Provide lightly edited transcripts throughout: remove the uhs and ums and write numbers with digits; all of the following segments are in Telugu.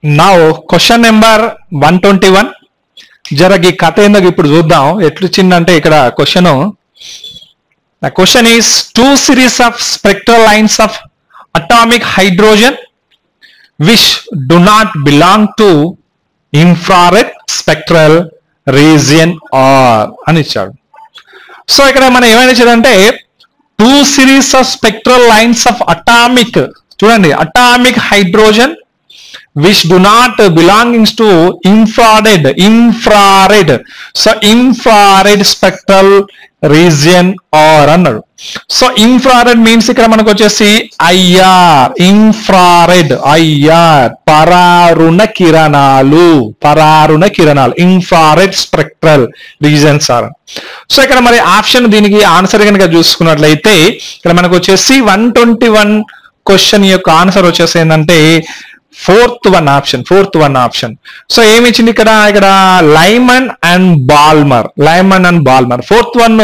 Now question number 121. జరగి కథ ఏందో ఇప్పుడు చూద్దాం ఎట్లొచ్చిందంటే ఇక్కడ question. The question is two series of spectral lines of atomic hydrogen which do not belong to infrared spectral region or అని ఇచ్చాడు. సో ఇక్కడ మనం ఏమైనా ఇచ్చాడంటే two series of spectral lines of atomic, చూడండి, atomic hydrogen which do not belongings to infrared so infrared spectral region or అన్నాడు. సో ఇన్ఫ్రారెడ్ మీన్స్ ఇక్కడ మనకు వచ్చేసి ఐఆర్, ఇన్ఫ్రారెడ్ ఐఆర్ పరారుణ కిరణాలు, infrared spectral regions are. So ఇక్కడ మరి ఆప్షన్ దీనికి ఆన్సర్ కనుక చూసుకున్నట్లయితే ఇక్కడ మనకు వచ్చేసి 121 క్వశ్చన్ యొక్క ఆన్సర్ వచ్చేసి ఏంటంటే ఫోర్త్ వన్ ఆప్షన్. సో ఏమి ఇచ్చింది ఇక్కడ Lyman and Ballmer. Fourth one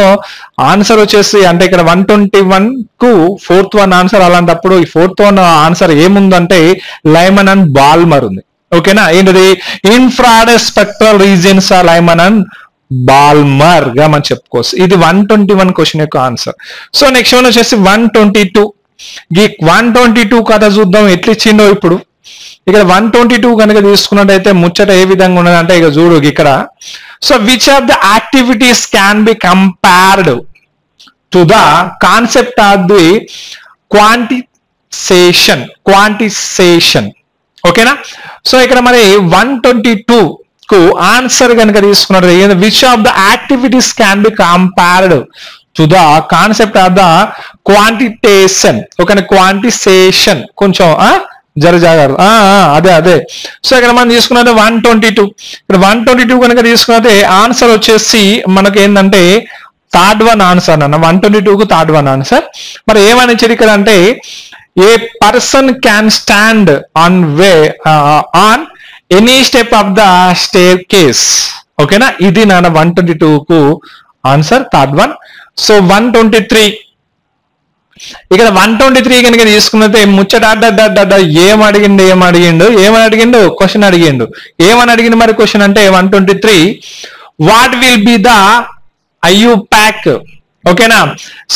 answer వచ్చేసి అంటే ఇక్కడ 121 కు ఫోర్త్ వన్ ఆన్సర్. అలాంటప్పుడు ఈ ఫోర్త్ వన్ ఆన్సర్ ఏముందంటే లైమన్ అండ్ బాల్మర్ ఉంది. ఓకేనా, ఏంటిది infrared spectral regions Lyman and Ballmer గా మనం చెప్పుకోవచ్చు. ఇది 121 క్వశ్చన్ యొక్క ఆన్సర్. సో నెక్స్ట్ వన్ వచ్చేసి 122. ఈ 122 కథ చూద్దాం ఎట్లా ఇచ్చిండో. ఇప్పుడు ఇక్కడ 122 కనుక తీసుకున్నట్టయితే ముచ్చట ఏ విధంగా ఉన్నదంటే ఇక చూడు ఇక్కడ. So which of the activities can be compared to the concept of the quantisation. ఓకేనా, సో ఇక్కడ మరి 122 కు ఆన్సర్ కనుక తీసుకున్నట్టు which of the activities can be compared to the concept of the quantitation. ఓకేనా, క్వాంటిసేషన్ కొంచెం జాగ్రత్త అదే. సో ఇక్కడ మనం తీసుకున్నది 122. ఇక్కడ 122 కనుక తీసుకున్నది ఆన్సర్ వచ్చేసి మనకి ఏంటంటే థర్డ్ వన్ ఆన్సర్ అన్న. 122 కు థర్డ్ వన్ ఆన్సర్. మరి ఏమని ఇచ్చారు ఇక్కడ అంటే a person can stand on any step of the staircase. ఓకేనా, ఇది నాన్న 122 కు ఆన్సర్ థర్డ్ వన్. సో 123 ఇక్కడ 123 కనుక తీసుకున్నట్టే ముచ్చట ఏమని అడిగిండు క్వశ్చన్ అడిగిండు. ఏమని అడిగిండు మరి క్వశ్చన్ అంటే 123 what will be the IUPAC. ఓకేనా,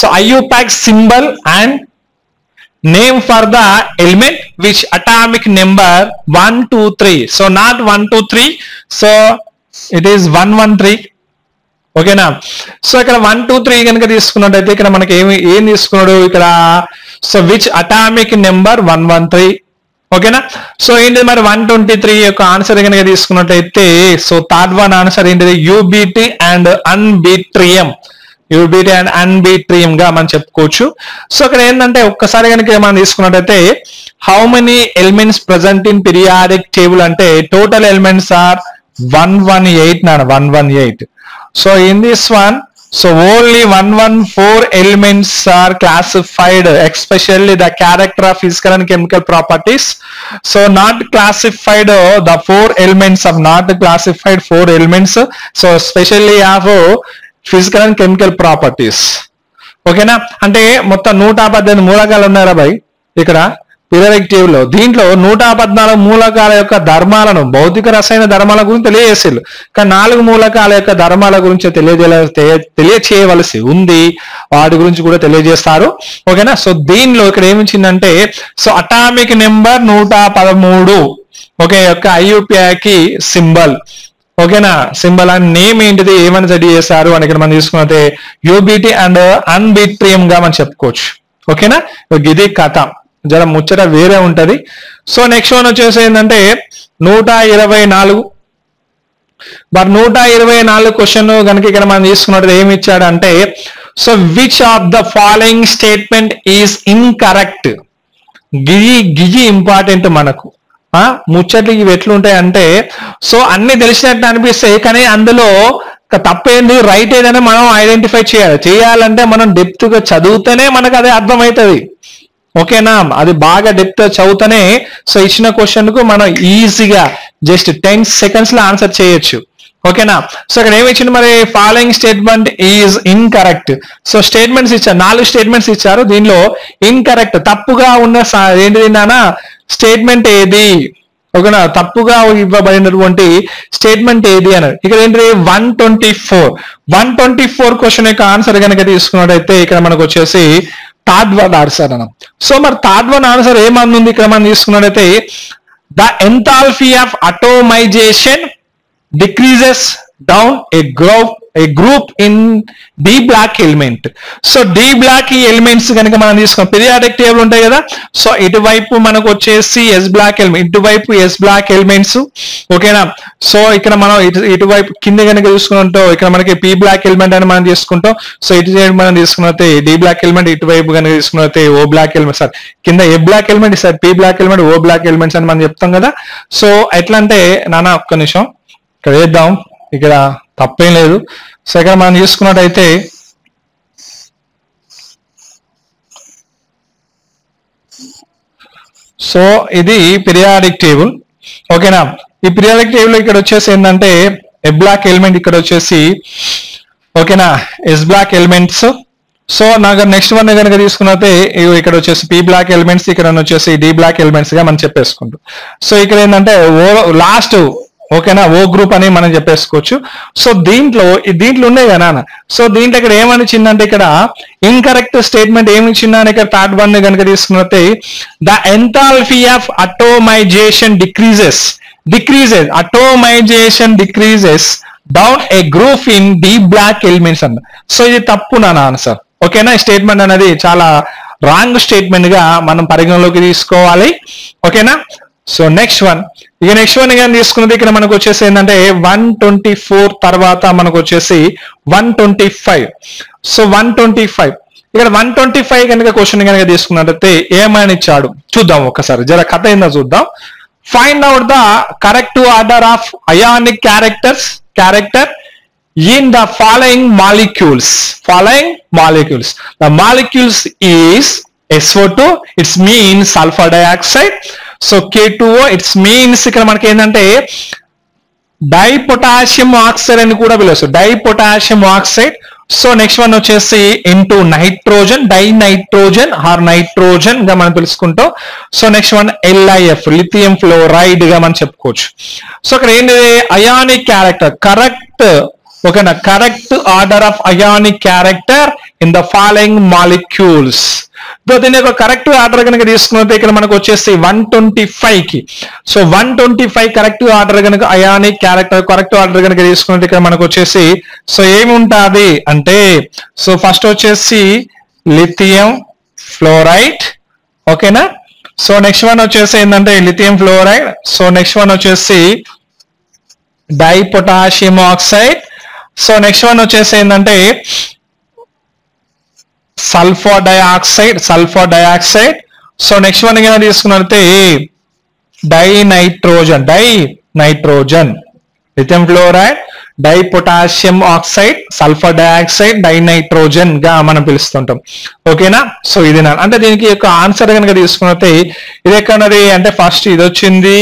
so IUPAC symbol and name for the element which atomic number 1 2 3. So not 1 2 3, so it is 113. ఓకేనా, సో ఇక్కడ 1 2 3 కనుక తీసుకున్నట్టయితే ఇక్కడ మనకి ఏం తీసుకున్నాడు ఇక్కడ. So which atomic number 113. ఓకేనా, సో ఏంటి మరి 123 యొక్క ఆన్సర్ కనుక తీసుకున్నట్టయితే సో థర్డ్ వన్ ఆన్సర్ ఏంటిది UBT అండ్ అన్బీట్రియం గా మనం చెప్పుకోవచ్చు. సో ఇక్కడ ఏంటంటే ఒక్కసారి కనుక మనం తీసుకున్నట్టయితే how many elements present in periodic table అంటే total elements are 118. So in this one, so only 114 elements are classified, especially the character of physical and chemical properties. So not classified, the 4 elements are not classified 4 elements. So especially have physical and chemical properties. Okay na? అంటే మొత్తం 118 మూలకాలు ఉన్నారా భయ్ ఇక్కడ పీరియాడిక్ టేబుల్ లో. దీంట్లో 114 మూలకాల యొక్క ధర్మాలను, భౌతిక రసాయన ధర్మాల గురించి తెలియజేసారు. కానీ 4 మూలకాల యొక్క ధర్మాల గురించి తెలియచేయవలసి ఉంది, వాటి గురించి కూడా తెలియజేస్తారు. ఓకేనా, సో దీనిలో ఇక్కడ ఏమిచ్చిందంటే సో అటామిక్ నెంబర్ 113 ఓకే యొక్క IUPAC సింబల్. ఓకేనా, సింబల్ అండ్ నేమ్ ఏంటిది ఏమని స్టడీ చేశారు అని ఇక్కడ మనం తీసుకున్నట్టే UBT అండ్ అన్బీట్రియం గా మనం చెప్పుకోవచ్చు. ఓకేనా, ఇది కథ జర ముచ్చట వేరే ఉంటది. సో నెక్స్ట్ వన్ వచ్చేసి ఏంటంటే 124. మరి 124 క్వశ్చన్ కనుక ఇక్కడ మనం తీసుకున్నట్టు ఏమి ఇచ్చాడంటే so which of the following statement is incorrect. గిజి ఇంపార్టెంట్ మనకు. ముచ్చట్లు ఇవి ఎట్లుంటాయి అంటే సో అన్ని తెలిసినట్టు అనిపిస్తాయి, కానీ అందులో తప్పేంది రైట్ ఏదైనా మనం ఐడెంటిఫై చేయాలంటే మనం డెప్త్ గా చదివితేనే మనకు అదే అర్థమవుతుంది. ఓకేనా, అది బాగా డెప్త్ చదువుతానే సో ఇచ్చిన క్వశ్చన్ కు మనం ఈజీగా జస్ట్ 10 seconds లో ఆన్సర్ చేయొచ్చు. ఓకేనా, సో ఇక్కడ ఏమి ఇచ్చింది మరి following statement is incorrect. So statements ఇచ్చారు, 4 స్టేట్మెంట్స్ ఇచ్చారు. దీనిలో ఇన్కరెక్ట్ తప్పుగా ఉన్న ఏంటిది నాన్న స్టేట్మెంట్ ఏది ఓకేనా, తప్పుగా ఇవ్వబడినటువంటి స్టేట్మెంట్ ఏది అన్నది. ఇక్కడ ఏంటి 124 క్వశ్చన్ యొక్క ఆన్సర్ కనుక తీసుకున్నట్టయితే ఇక్కడ మనకు వచ్చేసి థర్డ్ వన్ ఆన్సర్ అన్న. సో మరి థర్డ్ వన్ ఆన్సర్ ఏమంది ఇక్కడ మనం తీసుకున్నట్టయితే the enthalpy of atomisation decreases down a group in D block element. So D block elements కనుక మనం తీసుకున్నాం, పీరియాడిక్ టేబుల్ ఉంటాయి కదా, సో ఇటువైపు మనకు వచ్చేసి S block ఎలిమెంట్, ఇటువైపు S block ఎలిమెంట్స్. ఓకేనా, సో ఇక్కడ మనం ఇటువైపు కింద కనుక చూసుకుంటాం ఇక్కడ మనకి P block ఎలిమెంట్ అని మనం తీసుకుంటాం. సో ఇటు సైడ్ మనం తీసుకున్నట్టే D block ఎలిమెంట్, ఇటువైపు కనుక తీసుకున్నట్టే O block ఎలిమెంట్, సార్ కింద A block element, sir P block element, O block elements అని మనం చెప్తాం కదా. సో ఎట్లా అంటే నాన్న ఒక్క నిమిషం ఇక్కడ వేద్దాం, ఇక్కడ తప్పేం లేదు. సో ఇక్కడ మనం చూసుకున్నట్టయితే సో ఇది పీరియాడిక్ టేబుల్. ఓకేనా, ఈ పీరియాడిక్ టేబుల్ ఇక్కడ వచ్చేసి ఏంటంటే ఏ బ్లాక్ ఎలిమెంట్ ఇక్కడ వచ్చేసి ఓకేనా ఎస్ బ్లాక్ ఎలిమెంట్స్. సో నాకు నెక్స్ట్ వన్ కనుక తీసుకున్నట్టే ఇక్కడ వచ్చేసి పీ బ్లాక్ ఎలిమెంట్స్, ఇక్కడ వచ్చేసి డి బ్లాక్ ఎలిమెంట్స్ గా మనం చెప్పేసుకుంటాం. సో ఇక్కడ ఏంటంటే లాస్ట్ ఓకేనా ఓ గ్రూప్ అని మనం చెప్పేసుకోవచ్చు. సో దీంట్లో ఉన్నాయి కదా నాన్న. సో దీంట్లో ఇక్కడ ఏమనిచ్చిందంటే ఇక్కడ ఇన్కరెక్ట్ స్టేట్మెంట్ ఏమి ఇచ్చిందా అని ఇక్కడ థర్డ్ వన్ కనుక తీసుకున్నట్టే the enthalpy of atomisation decreases down a group in D block elements అన్న. సో ఇది తప్పు నాన్న ఆన్సర్. ఓకేనా, ఈ స్టేట్మెంట్ అనేది చాలా రాంగ్ స్టేట్మెంట్ గా మనం పరిగణలోకి తీసుకోవాలి. ఓకేనా, సో నెక్స్ట్ వన్ కానీ తీసుకున్నది ఇక్కడ మనకు వచ్చేసి ఏంటంటే 124 తర్వాత మనకు వచ్చేసి 125. సో 125 ఇక్కడ 125 కనుక క్వశ్చన్ కనుక తీసుకున్నట్టయితే ఏమని ఇచ్చాడు చూద్దాం ఒకసారి, జర కథ ఏందో చూద్దాం. Find out the correct order of ionic character in the following molecules. The molecules is SO2, it means sulfur dioxide. So K2O it's means ఇక్కడ మనకి ఏంటంటే డైపొటాషియం ఆక్సైడ్ అని కూడా పిలుస్తారు, dipotassium oxide. So next one వచ్చేసి N two nitrogen, dinitrogen or nitrogen గా మనం పిలుచుకుంటాం. So next one LiF lithium fluoride గా మనం చెప్పుకోవచ్చు. సో ఇక్కడ ఏంటి అయానిక్ క్యారెక్టర్ కరెక్ట్ ఓకేనా, correct order of ionic character in the following molecules. దీని యొక్క కరెక్ట్ ఆర్డర్ కనుక తీసుకున్నట్టు ఇక్కడ మనకు వచ్చేసి 125 కి. సో 125 కరెక్ట్ ఆర్డర్ కనుక అయానిక్ క్యారెక్టర్ కరెక్ట్ ఆర్డర్ కనుక తీసుకున్నట్టు ఇక్కడ మనకు వచ్చేసి సో ఏముంటుంది అంటే సో ఫస్ట్ వచ్చేసి లిథియం ఫ్లోరైడ్. ఓకేనా, సో నెక్స్ట్ వన్ వచ్చేసి ఏంటంటే lithium fluoride. So next one వచ్చేసి dipotassium oxide. So next one వచ్చేసి ఏంటంటే sulphur dioxide. So next one గా తీసుకున్నట్లయితే dinitrogen lithium fluoride, dipotassium oxide, sulphur dioxide, dinitrogen గా మనం పిలుస్తుంటాం. ఓకేనా, సో ఇది అంటే దీనికి యొక్క ఆన్సర్ కనుక తీసుకున్నట్లయితే ఇది ఎక్కడది అంటే ఫస్ట్ ఇది వచ్చింది,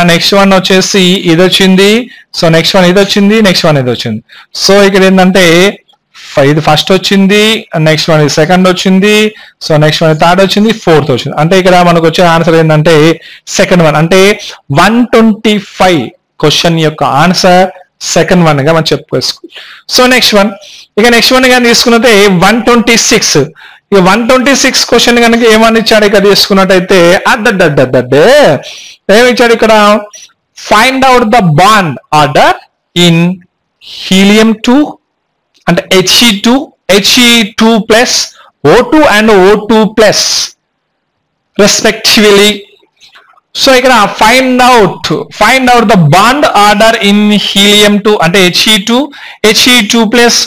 నెక్స్ట్ వన్ వచ్చేసి ఇది వచ్చింది, సో నెక్స్ట్ వన్ ఇది వచ్చింది, నెక్స్ట్ వన్ ఇది వచ్చింది. సో ఇక్కడ ఏంటంటే ఇది ఫస్ట్ వచ్చింది, నెక్స్ట్ వన్ ఇది సెకండ్ వచ్చింది, సో నెక్స్ట్ వన్ థర్డ్ వచ్చింది, ఫోర్త్ వచ్చింది. అంటే ఇక్కడ మనకు వచ్చే ఆన్సర్ ఏంటంటే సెకండ్ వన్. అంటే 125 క్వశ్చన్ యొక్క ఆన్సర్ సెకండ్ వన్ గా మనం చెప్పుకోవచ్చు. సో నెక్స్ట్ వన్ కానీ తీసుకున్నట్టే 126. ఇక 126 క్వశ్చన్ కనుక ఏమని ఇచ్చాడు ఇక్కడ తీసుకున్నట్టయితే ఏమిచ్చాడు ఇక్కడ find out the bond order in helium 2 అంటే He2 plus O2 and O2 plus respectively. So ఇక్కడ find out the bond order in helium 2 అంటే He2 ప్లస్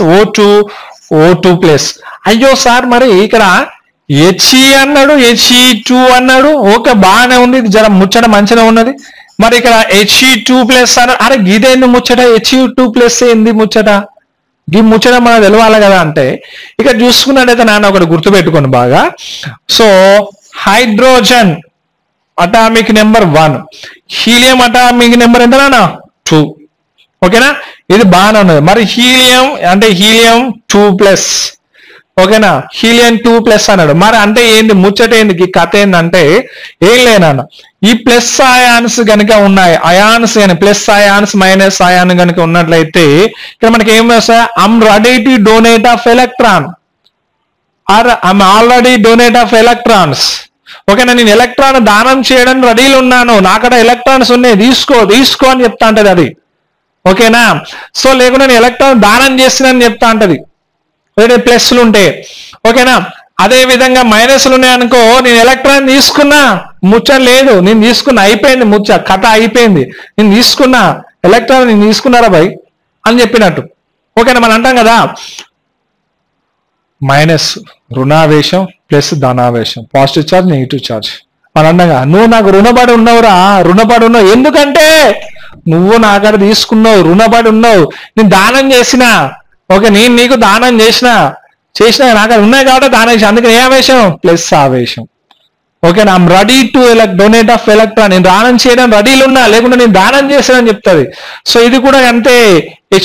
O2 ప్లస్. అయ్యో సార్ మరి ఇక్కడ He అన్నాడు He2 అన్నాడు, ఓకే బాగానే ఉంది, జర ముచ్చట మంచిగా ఉన్నది. మరి ఇక్కడ He2 ప్లస్ అన్నాడు, అరే గిదేంది ముచ్చట, He2 ప్లస్ ఏంది ముచ్చట, ఈ ముచ్చట మనకు తెలవాలి కదా. అంటే ఇక్కడ చూసుకున్నట్టయితే నాన్న ఒకటి గుర్తుపెట్టుకోండి బాగా. So hydrogen atomic number 1, helium atomic number ఎంత నాన్న 2. ఓకేనా, ఇది బాగానే ఉన్నది. మరి హీలియం అంటే హీలియం 2 ప్లస్, ఓకేనా, హీలియం 2+ అన్నాడు. మరి అంటే ఏంది ముచ్చట ఏంది, ఈ కథ ఏంటంటే ఏం లేనన్న, ఈ ప్లస్ అయాన్స్ కనుక ఉన్నాయి, అయాన్స్ కానీ ప్లస్ అయాన్స్ మైనస్ అయాన్ కనుక ఉన్నట్లయితే ఇక్కడ మనకి ఏం వస్తాయి, I'm ready to donate of electron or I'm already donate of electrons. ఓకేనా, నేను ఎలక్ట్రాన్ దానం చేయడానికి రెడీలు ఉన్నాను, నాకడ ఎలక్ట్రాన్స్ ఉన్నాయి, తీసుకో అని చెప్తా ఉంటది అది. ఓకేనా, సో లేకుండా నేను ఎలక్ట్రాన్ దానం చేస్తున్నానని చెప్తా ఉంటది ప్లస్లు ఉంటే. ఓకేనా, అదే విధంగా మైనస్లు ఉన్నాయి అనుకో, నేను ఎలక్ట్రాన్ తీసుకున్నా, ముచ్చ లేదు, నేను తీసుకున్నా, అయిపోయింది ముచ్చ, కథ అయిపోయింది, నేను తీసుకున్నా ఎలక్ట్రాన్, నేను తీసుకున్నారా భయ్ అని చెప్పినట్టు. ఓకేనా, మనం అంటాం కదా మైనస్ రుణావేశం ప్లస్ ధనావేశం, పాజిటివ్ చార్జ్ నెగిటివ్ చార్జ్. మనం అంటాం కదా, నువ్వు నాకు రుణపడి ఉన్నావురా, రుణపడి ఉన్నావు, ఎందుకంటే నువ్వు నాకాడ తీసుకున్నావు, రుణపడి ఉన్నావు, నేను దానం చేసినా. ఓకే, నేను నీకు దానం చేసిన నాకు ఉన్నాయి కాబట్టి దానం చేసిన, అందుకని ఏ ఆవేశం, ప్లస్ ఆవేశం. ఓకేనా, I'm ready to donate of electron, నేను దానం చేయడం రెడీలు ఉన్నా, లేకుంటే నేను దానం చేసానని చెప్తుంది. సో ఇది కూడా అంతే,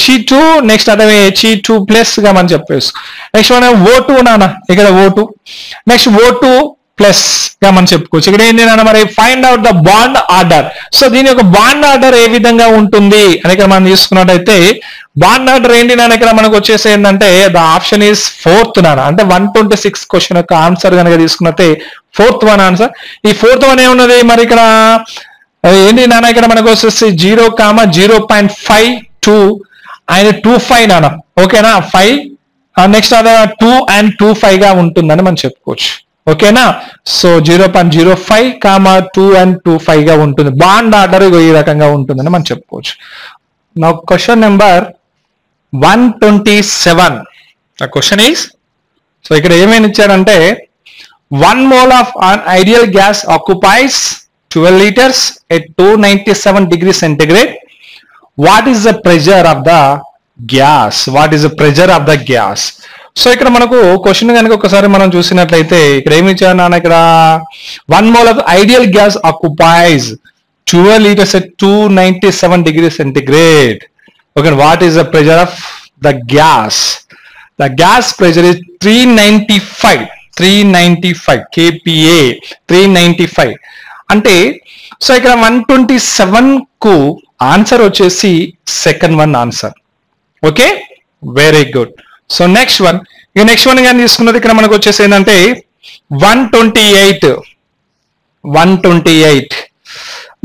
He2 నెక్స్ట్ అదే He2+ గా మనం చెప్పేసి. నెక్స్ట్ మనం O2 నాన్న, ఇక్కడ O2 నెక్స్ట్ O2+ గా మనం చెప్పుకోవచ్చు. ఇక్కడ ఏంటి నాన్న, మరి find out the bond order. So దీని యొక్క బాండ్ ఆర్డర్ ఏ విధంగా ఉంటుంది అని ఇక్కడ మనం తీసుకున్నట్టయితే, బాండ్ ఆర్డర్ ఏంటి నాన్న, ఇక్కడ మనకు వచ్చేసి ఏంటంటే ద ఆప్షన్ ఈస్ 4th నాన్న, అంటే 126 క్వశ్చన్ యొక్క ఆన్సర్ కనుక తీసుకున్నట్టే 4th వన్ ఆన్సర్. ఈ 4th వన్ ఏమున్నది మరి ఇక్కడ ఏంటి నాన్న, ఇక్కడ మనకు వచ్చేసి 0,0.52 అండ్ 25 నాన్న. ఓకేనా, 5 నెక్స్ట్ అదే 2 and 25 గా ఉంటుందని మనం చెప్పుకోవచ్చు. ఓకేనా, సో 0.05, 2 and 25 గా ఉంటుంది. బాండ్ ఆర్డర్ ఈ రకంగా ఉంటుందని మనం చెప్పుకోవచ్చు. నా question number 127. The question is, so ఇక్కడ ఏమేమి ఇచ్చారంటే 1 mole of an ideal gas occupies 12 liters at 297 degrees centigrade. What is the pressure of the gas? What is the pressure of the gas? So ఇక్కడ మనకు క్వశ్చన్ కనుక ఒకసారి మనం చూసినట్లయితే ఇక్కడ ఏమి ఇచ్చారు నాన్న, ఇక్కడ 1 mole of ideal gas occupies 12 liters at 297 degrees centigrade. Okay, what is the pressure of the gas? The gas pressure is 395 kPa, 395. అంటే సో ఇక్కడ 127 కు ఆన్సర్ వచ్చేసి second one answer. Okay, very good. So next one, ఇక నెక్స్ట్ వన్ కానీ తీసుకున్నది ఇక్కడ మనకు వచ్చేసి ఏంటంటే 128.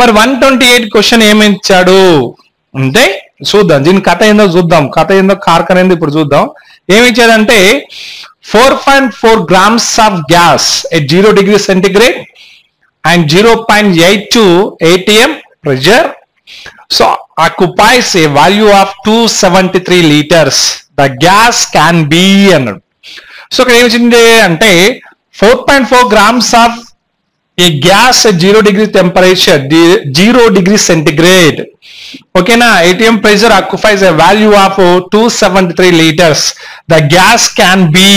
మరి 128 క్వశ్చన్ ఏమి ఇచ్చాడు అంటే చూద్దాం, దీని కథ ఏందో చూద్దాం, కథ ఏందో కార్ఖాన ఏందో ఇప్పుడు చూద్దాం. ఏమి ఇచ్చాడంటే 4.4 grams of gas at 0 degrees centigrade and 0.82 atm pressure, so occupies a value of 273 liters. The gas can be అన్నాడు. సో ఇక్కడ ఏమిచ్చింది అంటే 4.4 grams of a gas at 0 degree temperature, 0 degree centigrade. ఓకేనా, ATM pressure occupies a value of 273 liters. The gas can be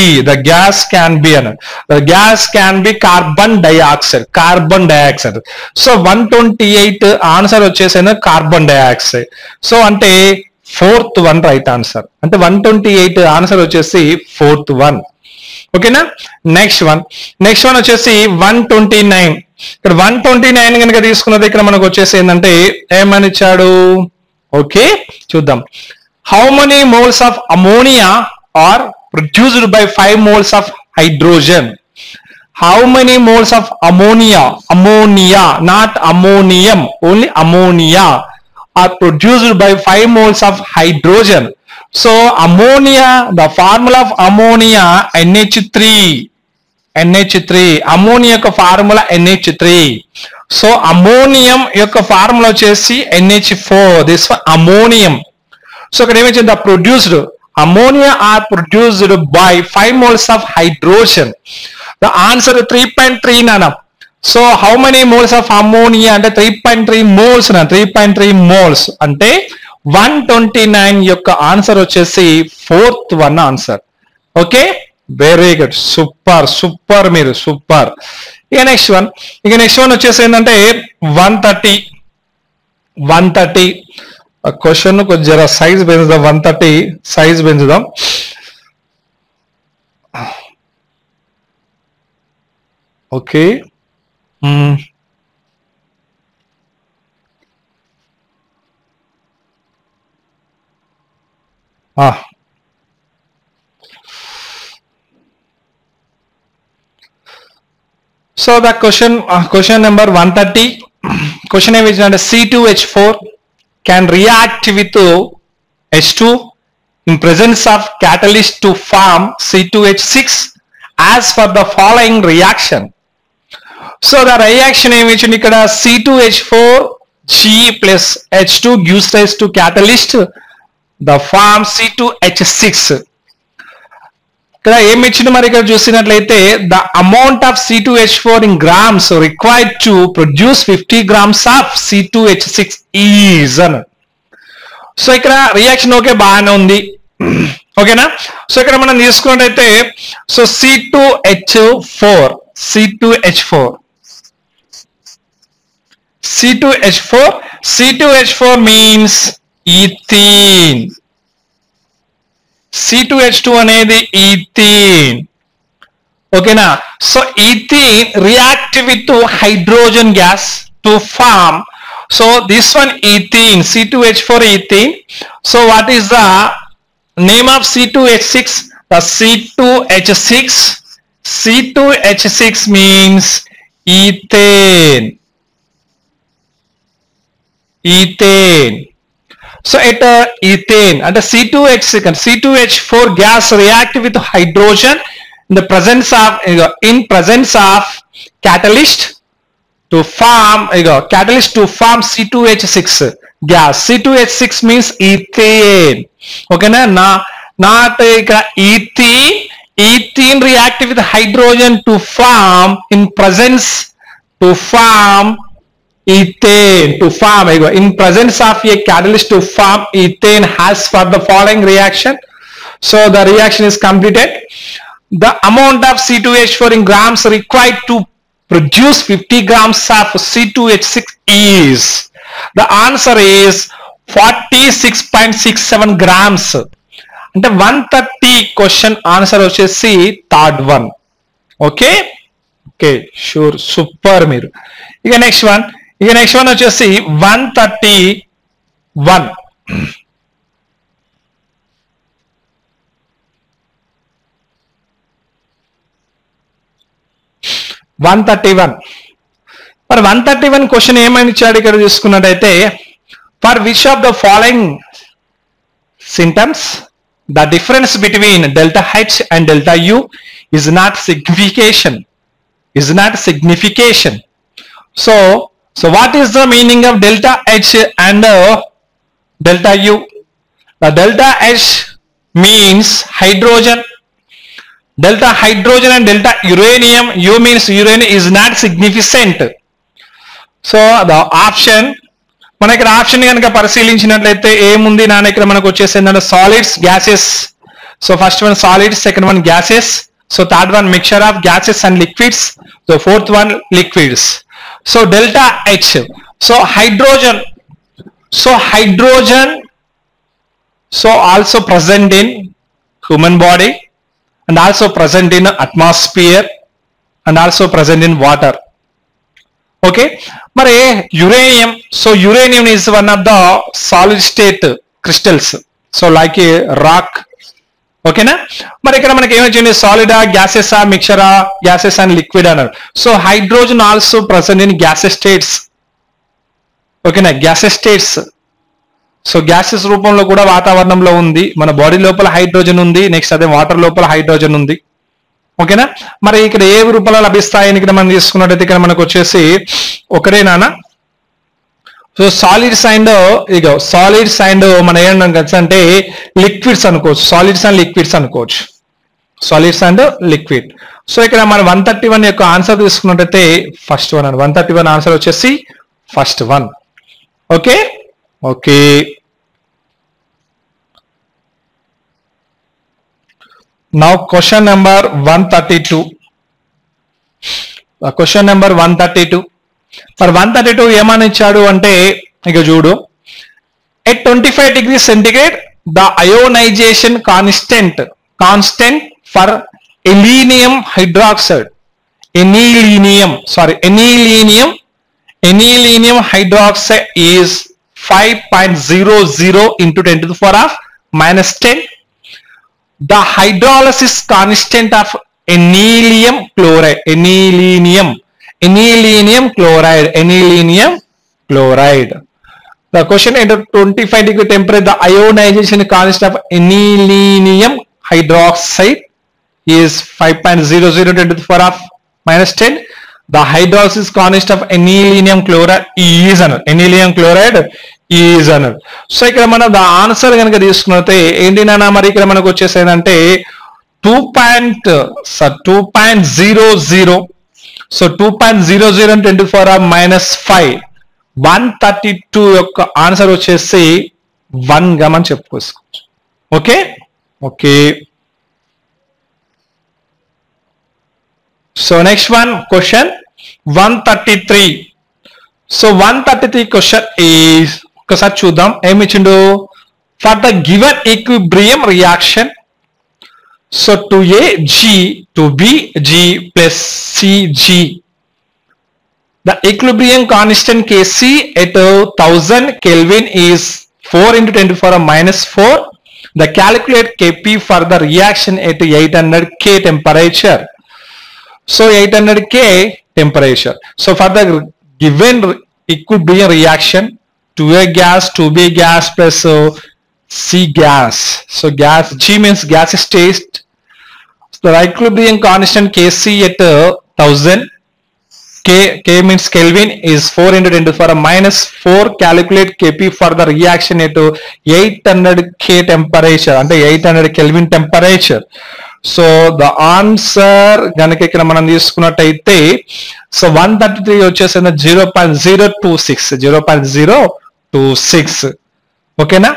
అన్నాడు. The gas can be carbon dioxide. So 128 answer వచ్చేసి కార్బన్ డైఆక్సైడ్. సో అంటే 4th వన్ రైట్ ఆన్సర్, అంటే 128 ఆన్సర్ వచ్చేసి 4th వన్. ఓకేనా, నెక్స్ట్ వన్ వచ్చేసి 129. ఇక్కడ 129 కనుక తీసుకున్నది ఇక్కడ మనకు వచ్చేసి ఏంటంటే ఏమని ఇచ్చాడు. ఓకే, చూద్దాం. How many moles of ammonia are produced by 5 moles of hydrogen? How many moles of ammonia, not ammonium, only ammonia, are produced by 5 moles of hydrogen? So ammonia, the formula of ammonia NH3, ammonia యొక్క ఫార్ములా NH3. సో అమోనియం యొక్క ఫార్ములా వచ్చేసి NH4, దిస్ అమోనియం. సో ఇక్కడ ఏమిచ్చింది, the produced ammonia are produced by 5 moles of hydrogen. The answer 3.3 నాన్న. So how many moles of ammonia అంటే 3.3 moles నా, 3.3 moles అంటే 129 యొక్క ఆన్సర్ వచ్చేసి 4th one answer. Okay, very good, super మీరు సూపర్. ఇక నెక్స్ట్ వన్ వచ్చేసి ఏంటంటే 130 క్వశ్చన్ కొంచెం సైజ్ పెంచుదాం, 130 సైజ్ పెంచుదాం. Okay. So the question number 130. Question name is C2H4 can react with H2 in presence of catalyst to form C2H6 as for the following reaction. So the reaction name is C2H4 G plus H2 gives rise to catalyst the form C2H6. ఇక్కడ ఏమి ఇచ్చింది మరి ఇక్కడ చూసినట్లయితే the amount of C2H4 in grams required to produce 50 grams of C2H6 is అని. సో ఇక్కడ రియాక్షన్ ఓకే బాగానే ఉంది ఓకేనా. సో ఇక్కడ మనం తీసుకున్నట్టయితే so C2H4 means ethene. C2H2 అనేది ethene. ఓకేనా. So ethene react with hydrogen gas to form. So this one ethene, C2H4 ethene. So what is the name of C2H6? The C2H6 means ethane. So at ethane and the C2H4 gas react with hydrogen in the presence of catalyst to form C2H6 gas. C2H6 means ethane. Okay na not ethene react with hydrogen to form in presence of a catalyst to form ethane has for the following reaction. So the reaction is completed. The amount of C2H4 in grams required to produce 50 grams of C2H6 is, the answer is 46.67 grams. అంటే 130 క్వశ్చన్ ఆన్సర్ వచ్చేసి third one. Okay okay sure super మీరు. ఇక నెక్స్ట్ వన్ వచ్చేసి 131. మరి 131 క్వశ్చన్ ఏమని ఇచ్చాడు ఇక్కడ చూసుకున్నట్టయితే for which of the following symptoms the difference between delta H and delta you is not signification. So what is the meaning of delta H and delta U? The delta H means hydrogen, delta hydrogen and delta uranium, U means uranium is not significant. So the option మన ఇక్కడ ఆప్షన్ కనుక పరిశీలించినట్లయితే ఏముంది నాన్న ఇక్కడ మనకు వచ్చేసి ఏంటంటే solids gases. So first one solids, second one gases, so third one mixture of gases and liquids, so fourth one liquids. So delta H, so hydrogen so also present in human body and also present in atmosphere and also present in water. Okay మరి uranium, so uranium is one of the solid state crystals, so like a rock. ఓకేనా. మరి ఇక్కడ మనకి ఏమొచ్చింది సాలిడా గ్యాసెసా మిక్చరా గ్యాసెస్ అండ్ లిక్విడ్ అన్నారు. So hydrogen also present in gases states. ఓకేనా గ్యాసెస్ స్టేట్స్. సో గ్యాసెస్ రూపంలో కూడా వాతావరణంలో ఉంది. మన బాడీ లోపల హైడ్రోజన్ ఉంది, నెక్స్ట్ అదే వాటర్ లోపల హైడ్రోజన్ ఉంది. ఓకేనా. మరి ఇక్కడ ఏ రూపంలో లభిస్తాయని ఇక్కడ మనం తీసుకున్నట్టయితే ఇక్కడ మనకు వచ్చేసి ఒకరేనా. సో సాలిడ్స్ అండ్ మనం ఏమన్నా అంటే లిక్విడ్స్ అనుకోవచ్చు, సాలిడ్స్ అండ్ లిక్విడ్. సో ఇక్కడ మనం 131 యొక్క ఆన్సర్ తీసుకున్నట్టయితే ఫస్ట్ వన్ అండి. 131 ఆన్సర్ వచ్చేసి first one. Okay okay now question number 132. Question number 132. మరి 132 ఏమని ఇచ్చాడు అంటే ఇక చూడు, at 25 degrees centigrade the ionization constant for aluminium hydroxide Anilinium hydroxide is 5.00 into 10 to the power of minus 10. The hydrolysis constant of anilinium chloride. The question at 25 degree temperature, the ionization constant of anilinium hydroxide is 5.00 into the power of minus 10. The hydrolysis constant of anilinium chloride is another. So ఇక్కడ మనం the answer కనుక తీసుకున్నట్లయితే ఏంటి నాన్న మరి ఇక్కడ మనకు వచ్చేసేదంటే 2.00. So 2.00 into 10 to the power of minus 5. 132 యొక్క ఆన్సర్ వచ్చేసి 1 గా మనం చెప్పుకోవచ్చు. Okay. So next one, question 133. So 133 question is ఒకసారి చూద్దాం ఏమి ఇచ్చిండు. For the given equilibrium reaction, so 2A G to B G plus C G. The equilibrium constant Kc at 1000 Kelvin is 4 into 10 to the power minus 4. The calculate Kp for the reaction at 800 K temperature. So 800 K temperature. So for the given equilibrium reaction, 2A gas, 2B gas plus C gas. So gas, G means gas state. So the equilibrium constant Kc at 1000. K means Kelvin is 4 into 10 to the power minus 4. Calculate Kp for the reaction at 800 K temperature. And 800 Kelvin temperature. So the answer గనక ఇక్కడ మనం తీసుకున్నట్టయితే సో 133 వచ్చేసిన 0.026. ఓకేనా.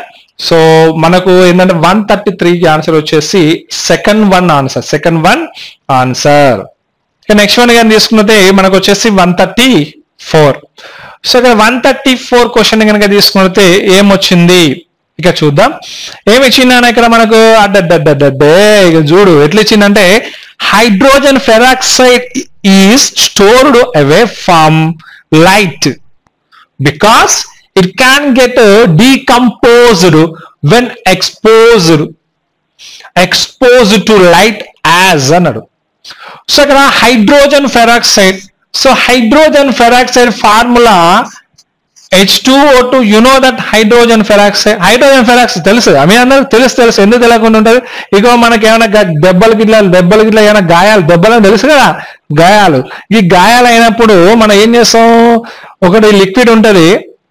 సో మనకు ఏంటంటే 133 కి ఆన్సర్ వచ్చేసి second one answer. Next one కానీ తీసుకున్నట్టే మనకు వచ్చేసి 134. సో ఇక్కడ 134 క్వశ్చన్ కనుక తీసుకున్నట్టే ఏమొచ్చింది ఇక చూద్దాం. ఏమి ఇచ్చిందని ఇక్కడ మనకు ఇక చూడు ఎట్లా ఇచ్చిందంటే hydrogen peroxide is stored away from light because it can get decomposed when exposed to light as అన్నాడు. సో ఇక్కడ hydrogen peroxide. So hydrogen peroxide formula H2O2. you know that hydrogen peroxide తెలుసు మీ అందరూ తెలుసు ఎందుకు తెలియకుండా ఉంటుంది. ఇక మనకి ఏమైనా దెబ్బలు గిట్లా ఏమైనా దెబ్బలని తెలుసు కదా గాయాలు. ఈ గాయాలు అయినప్పుడు మనం ఏం చేస్తాం, ఒకటి లిక్విడ్ ఉంటది.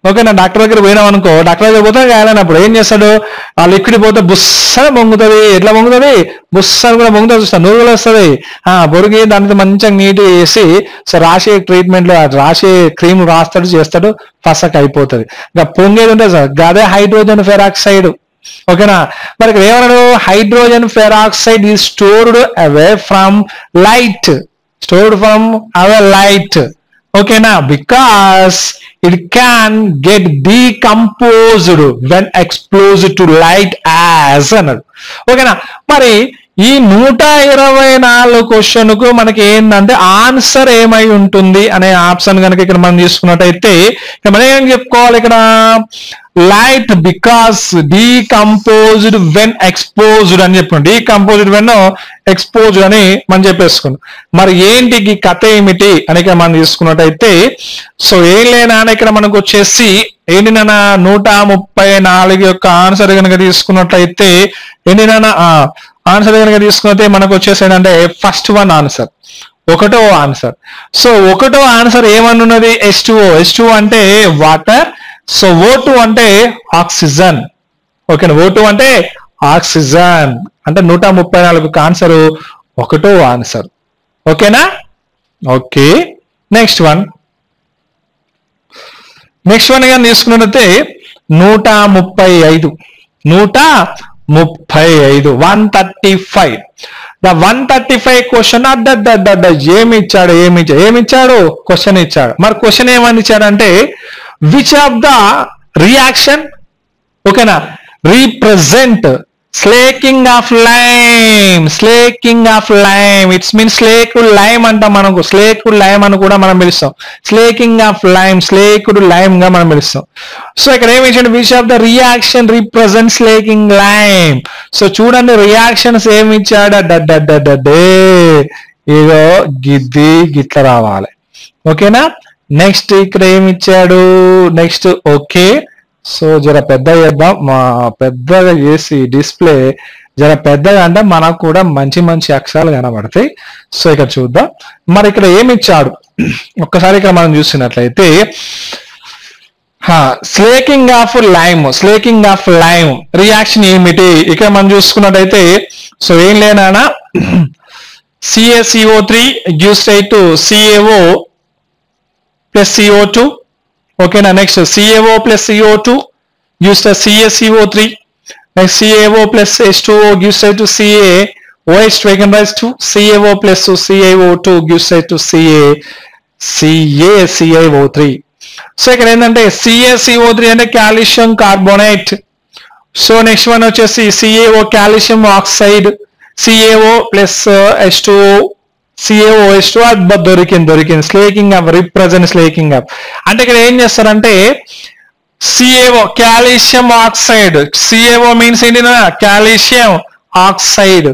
ఓకేనా, డాక్టర్ దగ్గర పోయినాం అనుకో, డాక్టర్ దగ్గర పోతే గాయాలైనప్పుడు ఏం చేస్తాడు, ఆ లిక్విడ్ పోతే బుస్సని పొంగుతుంది. ఎట్లా పొంగుతుంది, బుస్సని కూడా పొంగుతుంది. చూస్తా నూరులు వస్తుంది. బొరిగి దానితో మంచిగా నీట్ వేసి సో రాసే ట్రీట్మెంట్ లో రాసే క్రీమ్ రాస్తాడు, చేస్తాడు, ఫసక్ అయిపోతుంది. ఇంకా పొంగేది ఉంటుంది సార్, అదే హైడ్రోజన్ పెరాక్సైడ్. ఓకేనా, మరి ఇక్కడ ఏమన్నాడు, hydrogen peroxide is stored away from light. ఓకేనా, because it can get decomposed when exposed to light as అన్నాడు. ఓకేనా, మరి ఈ 124 క్వశ్చన్ కు మనకి ఏంటంటే ఆన్సర్ ఏమై ఉంటుంది అనే ఆప్షన్ కనుక ఇక్కడ మనం తీసుకున్నట్టయితే మనం ఏం చెప్పుకోవాలి, ఇక్కడ light because decomposed when exposed అని చెప్పండి. డీకంపోజ్డ్ వెన్ ఎక్స్పోజ్డ్ అని మనం చెప్పేసుకున్నాం. మరి ఏంటి ఈ కథ ఏమిటి అని ఇక్కడ మనం తీసుకున్నట్టయితే సో ఏం లేనా ఇక్కడ మనకు వచ్చేసి ఏంటి నాన్న 134 యొక్క ఆన్సర్ కనుక తీసుకున్నట్లయితే ఏంటి నాన్న ఆన్సర్ కనుక తీసుకున్నట్టే మనకు వచ్చేసి ఏంటంటే ఫస్ట్ వన్ ఆన్సర్, ఒకటో ఆన్సర్. సో ఒకటో ఆన్సర్ ఏమన్నది, H2O అంటే వాటర్. సో O2 అంటే ఆక్సిజన్. ఓకేనా, O2 అంటే ఆక్సిజన్ అంటే 134 ఆన్సర్ ఒకటో ఆన్సర్. ఓకేనా, ఓకే. నెక్స్ట్ వన్ కానీ తీసుకున్నట్లయితే 135 135. The 135 క్వశ్చన్ ఏమి ఇచ్చాడు క్వశ్చన్ ఇచ్చాడు. మరి క్వశ్చన్ ఏమని ఇచ్చాడంటే విచ్ ఆఫ్ ద రియాక్షన్ ఓకేనా represent slaking of lime, slaking of lime, it's mean slaked lime అంటాం మనకు, స్లేకుడ్ లైమ్ అని కూడా మనం పిలుస్తాం. Slaking of lime, slaked lime గా మనం పిలుస్తాం. సో ఇక్కడ ఏమి ఇచ్చాడు, which of the reaction represent slaking lime. So చూడండి రియాక్షన్స్ ఏమి ఇచ్చాడు, ఇదో గిద్ది గిట్ల రావాలి. ఓకేనా, నెక్స్ట్ ఇక్కడ ఏమి ఇచ్చాడు, నెక్స్ట్ ఓకే. సో జర పెద్దగా చేద్దాం, పెద్దగా చేసి డిస్ప్లే జర పెద్దగా అంటే మనకు కూడా మంచి మంచి అక్షరాలు కనబడతాయి. సో ఇక్కడ చూద్దాం మరి ఇక్కడ ఏమి ఇచ్చాడు. ఒక్కసారి ఇక్కడ మనం చూసినట్లయితే slaking of lime, slaking of lime reaction ఏమిటి ఇక్కడ మనం చూసుకున్నట్టయితే, సో ఏం లేనా CaCO3 gives rise to CaO plus CO2. ఓకేనా, next CaO plus CO2 gives to CaCO3. Next CaO plus H2O gives rise to CaOH taken rise to CaO plus CaO2 gives rise to CaCO3. So ఇక్కడ ఏంటంటే CaCO3 అంటే calcium carbonate. So next one వచ్చేసి CaO calcium oxide, CaO plus H2O, CaOH2 అది దొరికింది. Slaking of, represent slaking of అంటే ఇక్కడ ఏం చేస్తారంటే CaO calcium oxide, CaO means ఏంటినా కాల్షియం ఆక్సైడ్.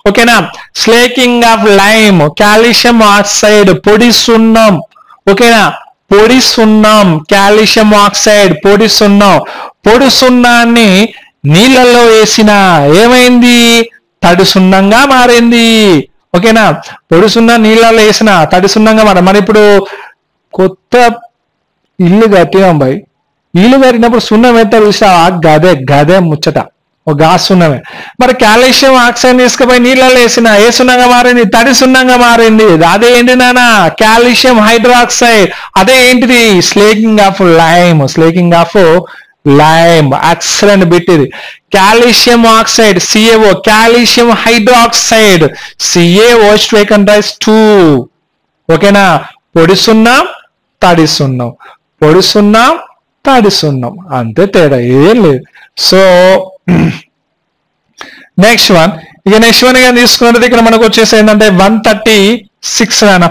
ఓకేనా, slaking of lime calcium oxide పొడి సున్నం. ఓకేనా, పొడి సున్నం, కాల్షియం ఆక్సైడ్ పొడి సున్నం. పొడి సున్నాన్ని నీళ్ళల్లో వేసిన ఏమైంది, తడి సున్నంగా మారింది. ఓకేనా, పొడి సున్నం నీళ్ళలో వేసిన తడి సున్నంగా మార. మరి ఇప్పుడు కొత్త ఇల్లు కట్టినాం బాయ్, ఇల్లు కట్టినప్పుడు సున్నం ఎంత చూసావా, గదే ముచ్చట, ఒక గాస్ సున్నమే. మరి కాల్షియం ఆక్సైడ్ తీసుకుపోయి నీళ్ళలో వేసిన ఏ సున్నంగా మారింది, తడి సున్నంగా మారింది. అదే ఏంటి నాన్న, కాల్షియం హైడ్రాక్సైడ్. అదే ఏంటిది, slaking of lime, slaking of lime. Excellent bit ఇది. Calcium oxide CaO, calcium hydroxide CaOH taken rise to. ఓకేనా, పొడి సున్నం తడి సున్నం, పొడి సున్నం తడి సున్నం, అంతే తేడా ఏం లేదు. సో నెక్స్ట్ వన్, ఇక నెక్స్ట్ వన్ గా తీసుకున్నది ఇక్కడ మనకు వచ్చేసి ఏంటంటే 136 నాన్న.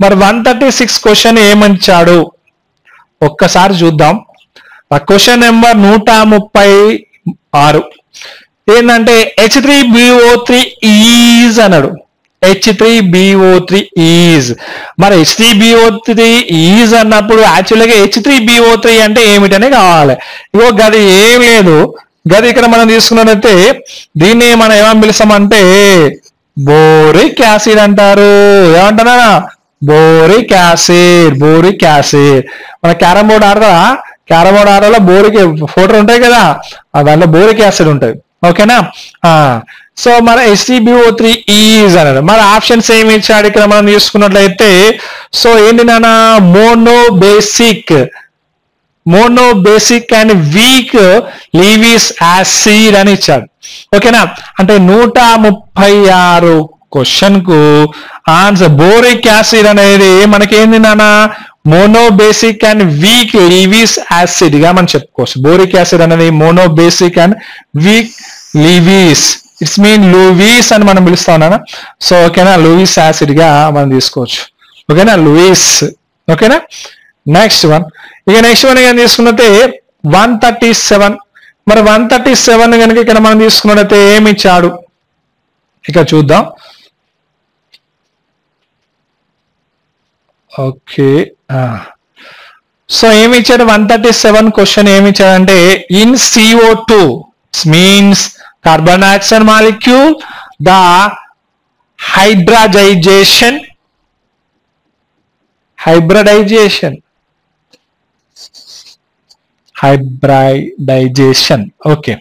మరి 136 క్వశ్చన్ ఏమంచాడు ఒక్కసారి చూద్దాం. ఆ క్వశ్చన్ నెంబర్ 136 ఏంటంటే H3BO3 ఈజ్ అన్నాడు. H3BO3 is. మరి H3BO3 ఈజ్ అన్నప్పుడు యాక్చువల్గా H3BO3 అంటే ఏమిటనే కావాలి. ఇగో గది ఏం లేదు, గది ఇక్కడ మనం తీసుకున్నట్లయితే దీన్ని మనం ఏమని పిలుస్తామంటే బోరిక్ యాసిడ్ అంటారు. ఏమంటారా, బోరిక్ యాసిడ్, బోరిక్ యాసిడ్. మన క్యారమ్ బోర్డ్ ఆడదా, క్యారమ్ బోర్డ్ ఆడలో బోరిక్ ఫోటో ఉంటాయి కదా, దాంట్లో బోరిక్ యాసిడ్ ఉంటుంది. ఓకేనా, సో మన H3BO3 ఈజ్ అన్నాడు. మరి ఆప్షన్స్ ఏమి ఇచ్చాడు ఇక్కడ మనం తీసుకున్నట్లయితే, సో ఏంటి నాన్న, monobasic and weak Lewis acid అని ఇచ్చాడు. ఓకేనా, అంటే 136 క్వశ్చన్ కు ఆన్సర్ బోరిక్ యాసిడ్ అనేది మనకి ఏంది నాన్న, monobasic and weak Lewis acid గా మనం చెప్పుకోవచ్చు. బోరిక్ యాసిడ్ అనేది monobasic and weak Lewis, it's mean Lewis అని మనం పిలుస్తా ఉన్నానా. సో ఓకేనా, లూయిస్ యాసిడ్ గా మనం తీసుకోవచ్చు. ఓకేనా, లూయిస్. ఓకేనా, నెక్స్ట్ వన్, ఇక నెక్స్ట్ వన్ కనుక తీసుకున్నట్టే 137. మరి 137 కనుక ఇక్కడ మనం తీసుకున్నట్టయితే ఏమి ఇచ్చాడు ఇక చూద్దాం. ఓకే, సో ఏమి ఇచ్చాడు 137 క్వశ్చన్ ఏమి ఇచ్చాడంటే, in CO2 means carbon dioxide molecule the hybridization okay,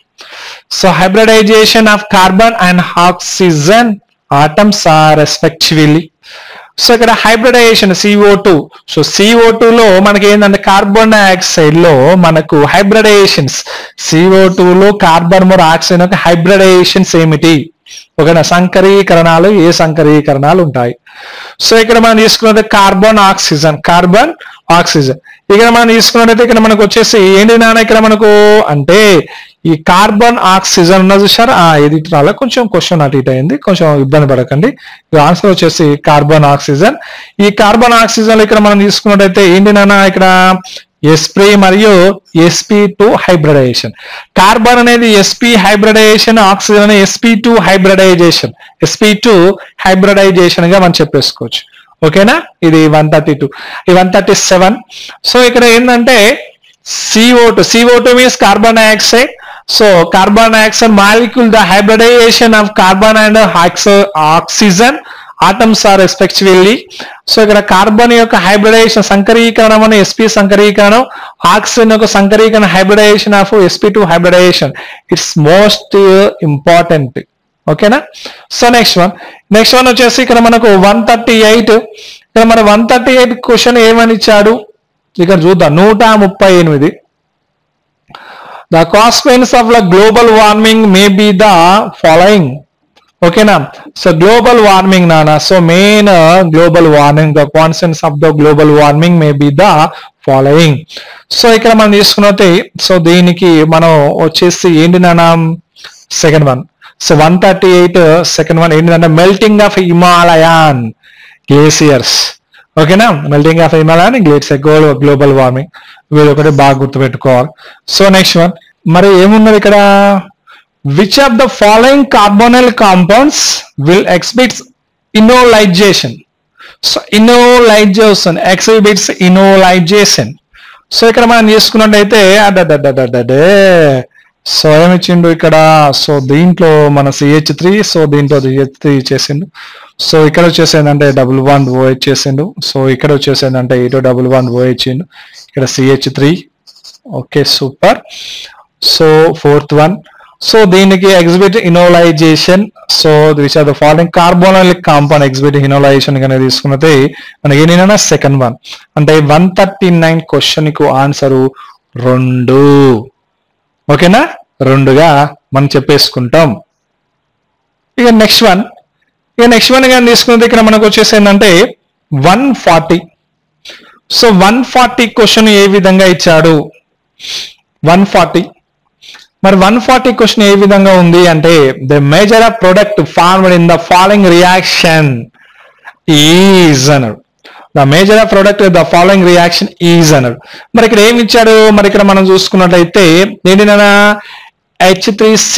so hybridization of carbon and oxygen atoms are respectively. So ఇక్కడ హైబ్రిడైజేషన్ CO2. సో CO2 లో మనకి ఏంటంటే కార్బన్ డైఆక్సైడ్ లో మనకు హైబ్రిడైజేషన్స్, CO2 లో కార్బన్ మరియు ఆక్సిజన్ యొక్క హైబ్రిడైజేషన్స్ ఏమిటి, ఓకేనా, సంకరీకరణాలు, ఏ సంకరీకరణాలు ఉంటాయి. సో ఇక్కడ మనం తీసుకున్నది కార్బన్ ఆక్సిజన్, ఇక్కడ మనం తీసుకున్నట్టయితే ఇక్కడ మనకు వచ్చేసి ఏంటి నాన్న, ఇక్కడ మనకు అంటే ఈ కార్బన్ ఆక్సిజన్ ఉన్న చూసారా, ఇది రాలే, కొంచెం క్వశ్చన్ అటు ఇటు అయింది, కొంచెం ఇబ్బంది పడకండి. ఆన్సర్ వచ్చేసి కార్బన్ ఆక్సిజన్. ఈ కార్బన్ ఆక్సిజన్ ఇక్కడ మనం తీసుకున్నట్టయితే ఏంటి నాన్న, ఇక్కడ sp మరియు sp2 హైబ్రిడైజేషన్. కార్బన్ అనేది sp హైబ్రిడైజేషన్, ఆక్సిజన్ అనేది sp2 హైబ్రిడైజేషన్, sp2 హైబ్రిడైజేషన్ గా మనం చెప్పేసుకోవచ్చు. ఓకేనా, ఇది 132. ఈ 137. సో ఇక్కడ ఏంటంటే CO2 means carbon dioxide. So carbon dioxide molecule, the hybridization of carbon and oxygen atoms are respectively. So ఇక్కడ కార్బన్ యొక్క హైబ్రిడైజేషన్ సంకరీకరణం అని sp సంకరీకరణం, ఆక్సిజన్ యొక్క సంకరీకరణ hybridization of sp2 hybridization. It's most important. ఓకేనా. సో నెక్స్ట్ వన్ వచ్చేసి ఇక్కడ మనకు 138. ఇక్కడ మన 138 క్వశ్చన్ ఏమని ఇచ్చాడు ఇక్కడ చూద్దాం. 138. The consequence of the global warming may be the following. ఓకేనా. సో గ్లోబల్ వార్మింగ్ నానా, so main global warming, the consequence of the global warming may be the following. So ఇక్కడ మనం తీసుకున్నట్టే, సో దీనికి మనం వచ్చేసి ఏంటి నానా, second one. So 138 second one ఏంటంటే మెల్టింగ్ ఆఫ్ హిమాలయన్ గ్లేసియర్స్. ఓకేనా, melting of Himalayan glacier, global warming, వీళ్ళు ఒకటి బాగా గుర్తుపెట్టుకోవాలి. సో నెక్స్ట్ వన్ మరి ఏమున్నది ఇక్కడ, which of the following carbonyl compounds will exhibits enolization. So enolization exhibits enolization. So ఇక్కడ మనం తీసుకున్నట్టయితే సో ఏమిచ్చిండు ఇక్కడ, సో దీంట్లో మన CH3, సో దీంట్లో CH3 ఇచ్చేసిండు. సో ఇక్కడ వచ్చేసిందంటే double-bond-OH చేసిండు. సో ఇక్కడ వచ్చేసిందంటే ఇటు double-bond-OH ఇచ్చిండు, ఇక్కడ CH3. Okay, super. So fourth one, so దీనికి exhibit enolization. So which are the following carbonylic compound exhibit enolization కనుక తీసుకున్నది మనకి ఏంటంటే సెకండ్ వన్. అంటే 139 క్వశ్చన్ కు ఆన్సరు 2. ఓకేనా, 2గా మనం చెప్పేసుకుంటాం. ఇక నెక్స్ట్ వన్ కానీ తీసుకున్నది ఇక్కడ మనకు వచ్చేసి ఏంటంటే 140. సో 140 క్వశ్చన్ ఏ విధంగా ఇచ్చాడు, 140. మరి 140 క్వశ్చన్ ఏ విధంగా ఉంది అంటే, the major of product formed in the following reaction is అన్నాడు. The major of product the following reaction is అన్నాడు. మరి ఇక్కడ ఏమి ఇచ్చాడు, మరి ఇక్కడ మనం చూసుకున్నట్లయితే ఏంటినా, H3C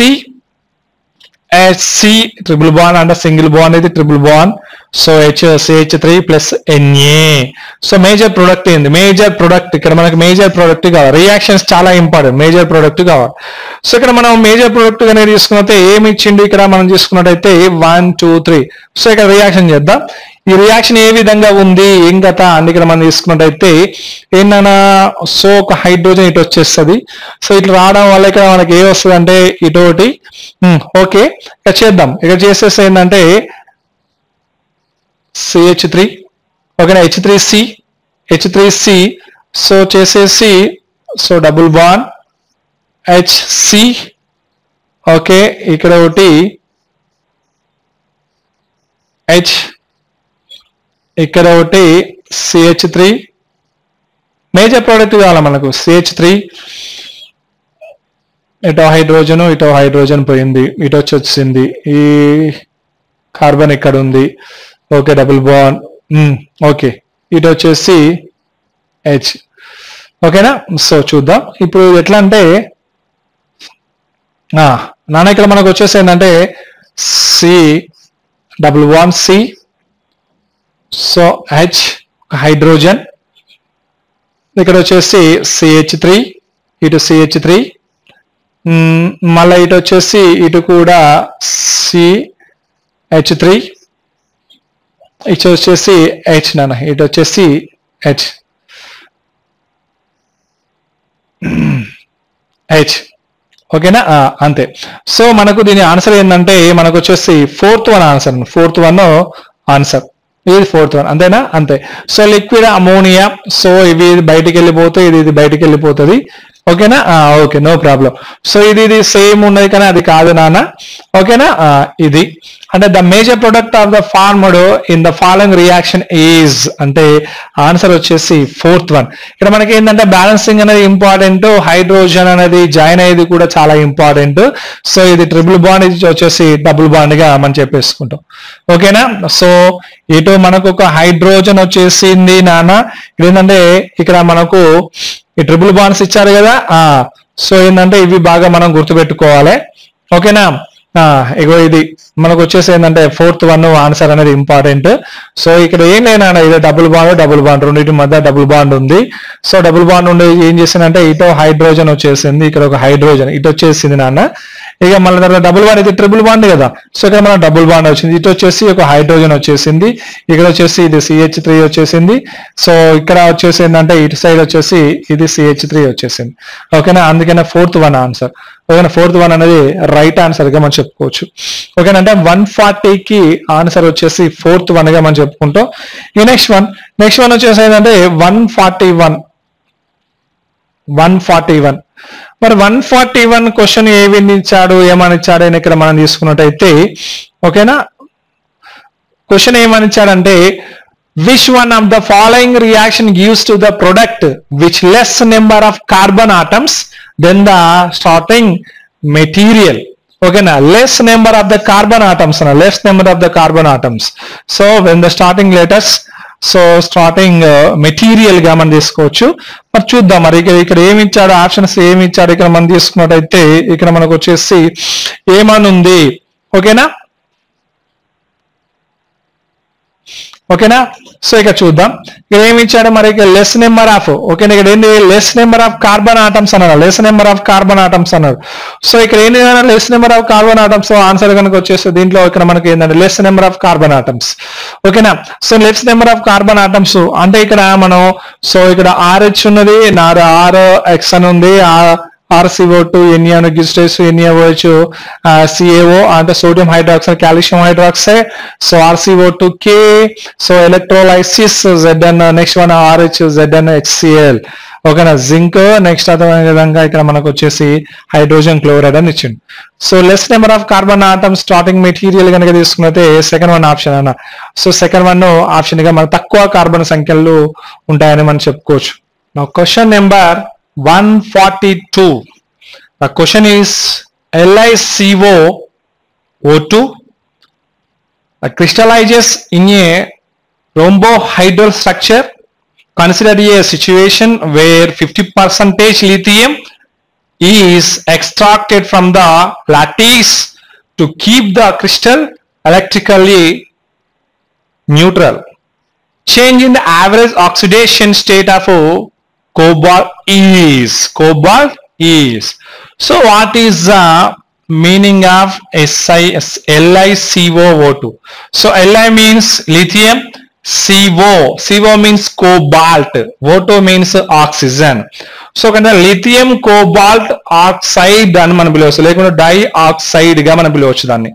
HC ట్రిపుల్ బాండ్ అంటే సింగిల్ బాండ్, ఇది triple bond. So CH3 plus Na. So major product ఏంది, మేజర్ ప్రొడక్ట్ ఇక్కడ మనకి మేజర్ ప్రొడక్ట్ కావాలి. రియాక్షన్స్ చాలా ఇంపార్టెంట్, మేజర్ ప్రొడక్ట్ కావాలి. సో ఇక్కడ మనం మేజర్ ప్రొడక్ట్ అనేది తీసుకున్నట్టే ఏమి ఇచ్చిండు ఇక్కడ మనం తీసుకున్నట్టయితే 1 2 3. సో ఇక్కడ రియాక్షన్ చేద్దాం. ఈ రియాక్షన్ ఏ విధంగా ఉంది ఏం కథ అంటే ఇక్కడ మనం తీసుకున్నట్టయితే ఏంటన్నా, సో ఒక హైడ్రోజన్ ఇటు వచ్చేస్తుంది. సో ఇట్లా రావడం వల్ల ఇక్కడ మనకి ఏ వస్తుంది అంటే ఇటోటి. ఓకే, ఇక్కడ చేద్దాం. ఇక్కడ చేసేసి ఏంటంటే CH3. ఓకేనా, H3C. సో చేసేసి so double bond HC. Okay, ఇక్కడ ఒకటి H, ఇక్కడ ఒకటి CH3. మేజర్ ప్రోడక్ట్ కావాలి మనకు CH3. ఇటో హైడ్రోజన్ పోయింది, ఇటు వచ్చింది. ఈ కార్బన్ ఇక్కడ ఉంది. Okay, double bond. ఓకే, ఇటు వచ్చేసి H. ఓకేనా. సో చూద్దాం ఇప్పుడు ఎట్లా అంటే నాన్న ఇక్కడ మనకు వచ్చేసి ఏంటంటే C double bond C. So H hydrogen, ఇక్కడ వచ్చేసి CH3, ఇటు CH3, మళ్ళీ ఇటు వచ్చేసి ఇటు కూడా CH3, ఇటు వచ్చేసి H నాన్న, ఇటు వచ్చేసి H. ఓకేనా, అంతే. సో మనకు దీని ఆన్సర్ ఏంటంటే మనకు వచ్చేసి ఫోర్త్ వన్ ఆన్సర్. ఇది ఫోర్త్ వన్, అంతేనా, అంతే. So liquid ammonia. సో ఇవి బయటికి వెళ్ళిపోతాయి, ఇది బయటికి వెళ్ళిపోతుంది. ఓకేనా, ఓకే, నో ప్రాబ్లం. సో ఇది సేమ్ ఉన్నది కానీ అది కాదు నాన్న. ఓకేనా, ఇది అంటే the major product of the formed in the following reaction is అంటే ఆన్సర్ వచ్చేసి ఫోర్త్ వన్. ఇక్కడ మనకి ఏంటంటే బ్యాలెన్సింగ్ అనేది ఇంపార్టెంట్, హైడ్రోజన్ అనేది జాయిన్ అయ్యేది కూడా చాలా ఇంపార్టెంట్. సో ఇది ట్రిపుల్ బాండ్, ఇది వచ్చేసి డబుల్ బాండ్ గా మనం చెప్పేసుకుంటాం. ఓకేనా. సో ఇటు మనకు ఒక హైడ్రోజన్ వచ్చేసింది నాన్న. ఏంటంటే ఇక్కడ మనకు ఈ ట్రిపుల్ బాండ్స్ ఇచ్చారు కదా. సో ఏంటంటే ఇవి బాగా మనం గుర్తుపెట్టుకోవాలి. ఓకేనా. ఇగో ఇది మనకు వచ్చేసి ఏంటంటే ఫోర్త్ వన్ ఆన్సర్ అనేది ఇంపార్టెంట్. సో ఇక్కడ ఏం లేనా, ఇది డబుల్ బాండ్ రెండింటి మధ్య డబుల్ బాండ్ ఉంది. సో డబుల్ బాండ్ ఉండి ఏం చేసిందంటే ఇటు హైడ్రోజన్ వచ్చేసింది, ఇక్కడ ఒక హైడ్రోజన్ ఇటు వచ్చేసింది నాన్న. ఇక మళ్ళీ తర్వాత డబుల్ బాండ్, ఇది ట్రిపుల్ బాండ్ కదా. సో ఇక్కడ మన డబుల్ బాండ్ వచ్చింది, ఇటు వచ్చేసి ఒక హైడ్రోజన్ వచ్చేసింది, ఇక్కడ వచ్చేసి ఇది CH3 వచ్చేసింది. సో ఇక్కడ వచ్చేసి ఏంటంటే ఇటు సైడ్ వచ్చేసి ఇది CH3 వచ్చేసింది. ఓకేనా. అందుకనే ఫోర్త్ వన్ ఆన్సర్. ఓకేనా. ఫోర్త్ వన్ అనేది రైట్ ఆన్సర్ గా మనం చెప్పుకోవచ్చు. ఓకేనా. అంటే 140కి ఆన్సర్ వచ్చేసి ఫోర్త్ వన్ గా మనం చెప్పుకుంటాం. ఈ నెక్స్ట్ వన్ వచ్చేసి ఏంటంటే 141. మరి 141 క్వశ్చన్ ఏమని ఇచ్చాడు అని ఇక్కడ మనం తీసుకున్నట్టయితే, ఓకేనా, క్వశ్చన్ ఏమని ఇచ్చాడంటే which one of the following reaction gives to the product which less number of carbon atoms than the starting material. ఓకేనా. Less number of the carbon atoms. So when the starting letters, so starting material గా మనం తీసుకోవచ్చు. మరి చూద్దాం మరి ఇక్కడ ఏమి ఇచ్చాడు, ఆప్షన్స్ ఏమి ఇచ్చాడు ఇక్కడ మనం తీసుకున్నట్టయితే ఇక్కడ మనకు వచ్చేసి ఏమని ఉంది. ఓకేనా. సో ఇక చూద్దాం ఇక్కడ ఏమి ఇచ్చాడు. మరి ఇక్కడ లెస్ నెంబర్ ఆఫ్, ఓకేనా, ఇక్కడ ఏంటి less number of carbon atoms అన్నారు. సో ఇక్కడ ఏంటి less number of carbon atoms answer కనుక వచ్చేసి దీంట్లో ఇక్కడ మనకి ఏంటంటే less number of carbon atoms. ఓకేనా. So less number of carbon atoms అంటే ఇక్కడ మనం, సో ఇక్కడ RH ఉన్నది, RX అని ఉంది, RCO2, NaOH, NaOH, CaO అంటే sodium hydroxide, calcium hydroxide. So RCO2K, so electrolysis Zn, next one RH ZnHCl. ఓకేనా. జింక్, నెక్స్ట్ అదే విధంగా ఇక్కడ మనకు వచ్చేసి హైడ్రోజన్ క్లోరైడ్ అని ఇచ్చింది. So less number of carbon atoms starting material కనుక తీసుకున్నైతే సెకండ్ వన్ ఆప్షన్ అన్న. సో సెకండ్ వన్ ఆప్షన్ గా మనకు తక్కువ కార్బన్ సంఖ్యలు ఉంటాయని మనం చెప్పుకోవచ్చు. నా question number 142. The question is LiCO2 crystallizes in a rhombohedral structure. Consider a situation where 50% lithium is extracted from the lattice to keep the crystal electrically neutral. Change in the average oxidation state of cobalt is. So what is the meaning of LiCO2? So Li means lithium, CO means cobalt, O2 means oxygen. So కనుక లిథియం కోబాల్ట్ ఆక్సైడ్ అని మనం పిలవచ్చు, లేకుంటే డైఆక్సైడ్ గా మనం పిలవచ్చు దాన్ని.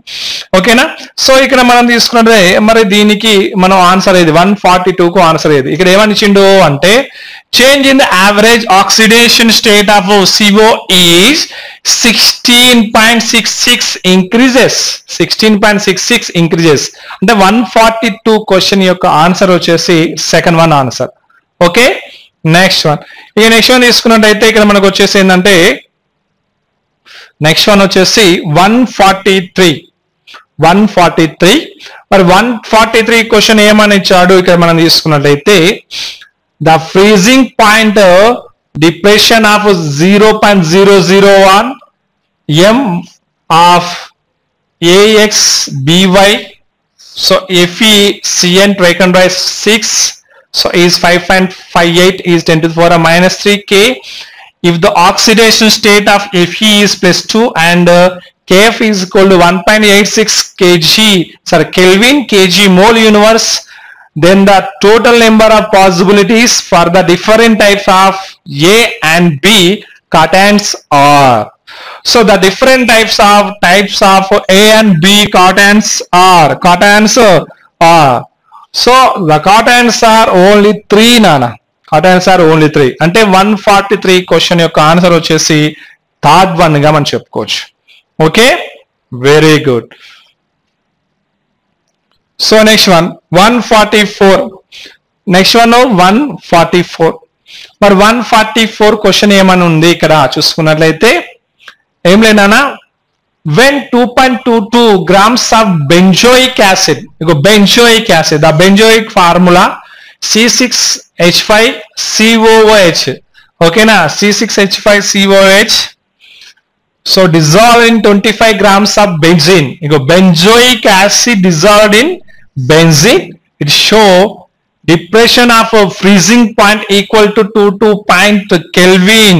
ఓకేనా. సో ఇక్కడ మనం తీసుకున్నట్టే మరి దీనికి మనం ఆన్సర్ ఏది 142కు ఆన్సర్ ఏది. ఇక్కడ ఏమని ఇచ్చిండు అంటే change in the average oxidation state of CO is 16.66 increases. అంటే 142 క్వశ్చన్ యొక్క ఆన్సర్ వచ్చేసి second one answer. Okay. Next one తీసుకున్నట్టయితే ఇక్కడ మనకు వచ్చేసి ఏంటంటే నెక్స్ట్ వన్ వచ్చేసి 143. మరి 143 క్వశ్చన్ ఏమని ఇచ్చాడు ఇక్కడ మనం తీసుకున్నట్టయితే the freezing point depression of 0.001 m of AXBY, so FeCN taken by 6, so is 5.58 is 10 to the power of minus 3 K. If the oxidation state of Fe is +2 and Kf is equal to 1.86 Kelvin kg mole universe, then the total number of possibilities for the different types of A and B cations are. So the different types of A and B cations are. So the cations are only 3 nana. Cations are only 3. అంటే 143 క్వశ్చన్ యొక్క ఆన్సర్ వచ్చేసి థర్డ్ వన్ గా మనం చెప్పుకోవచ్చు. Okay, very good. So next one 144. Next one 144. మరి 144 క్వశ్చన్ ఏమని ఉంది ఇక్కడ చూసుకున్నట్లయితే ఏం లేదన్నా, when 2.22 grams of benzoic acid, benzoic acid, the benzoic formula C6H5COOH, okay na, C6H5COOH, so dissolved in 25 grams of benzene, benzoic acid dissolved in benzene, it show depression of a freezing point equal to 22 Kelvin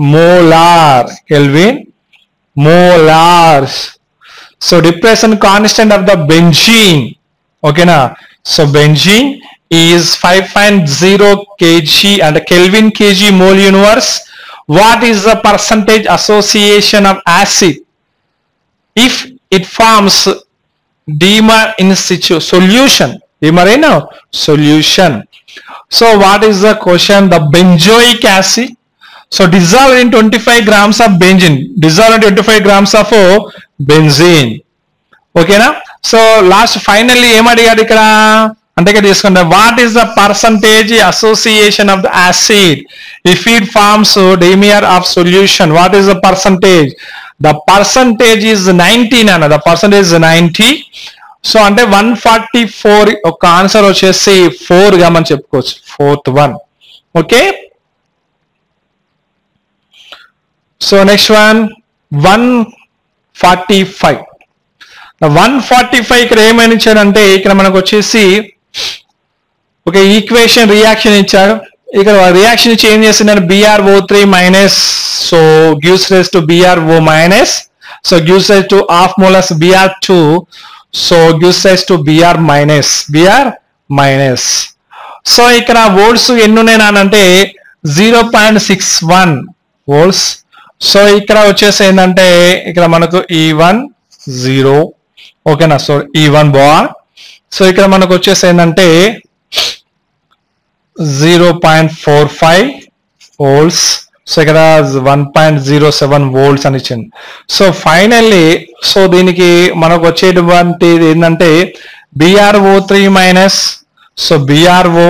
molar Kelvin molars. So depression constant of the benzene, okay na, so benzene is 5.0 kg and Kelvin kg mole universe. What is the percentage association of acid if it forms dimer in situ solution? Dimer in a solution. So what is the question? The benzoic acid, so dissolved in 25 grams of benzene, dissolved in 25 grams of benzene, okay na. So last finally em adigadu ikkada ante ikkada తీసుకుంటే what is the percentage association of the acid if it forms dimer of solution? What is the percentage? The percentage is 90 nana, the percentage is 90. So అంటే 144 ఒక ఆన్సర్ వచ్చేసి 4 గా మనం చెప్పుకోవచ్చు, 4th one, okay. So next one 145. 145 ఇక్కడ ఏమైనా ఇచ్చాడంటే ఇక్కడ మనకు వచ్చేసి ఒక ఈక్వేషన్ రియాక్షన్ ఇచ్చాడు. ఇక్కడ రియాక్షన్ ఇచ్చి ఏం చేసిందంటే BrO3 minus, so gives rise to BrO minus, so gives rise to half moles Br2, so gives rise to Br minus. So ఇక్కడ వోల్ట్స్ ఎన్ని ఉన్నాయనంటే 0.61 వోల్ట్స్. సో ఇక్కడ వచ్చేసి ఏంటంటే ఇక్కడ మనకు E1 0, ఓకేనా. So E1 bar. సో ఇక్కడ మనకు వచ్చేసి ఏంటంటే 0.45 వోల్ట్స్. సో ఇక్కడ 1.07 వోల్ట్స్ అని ఇచ్చింది. సో ఫైనల్లీ సో దీనికి మనకు వచ్చేటువంటి ఏంటంటే BrO3 minus, so BrO,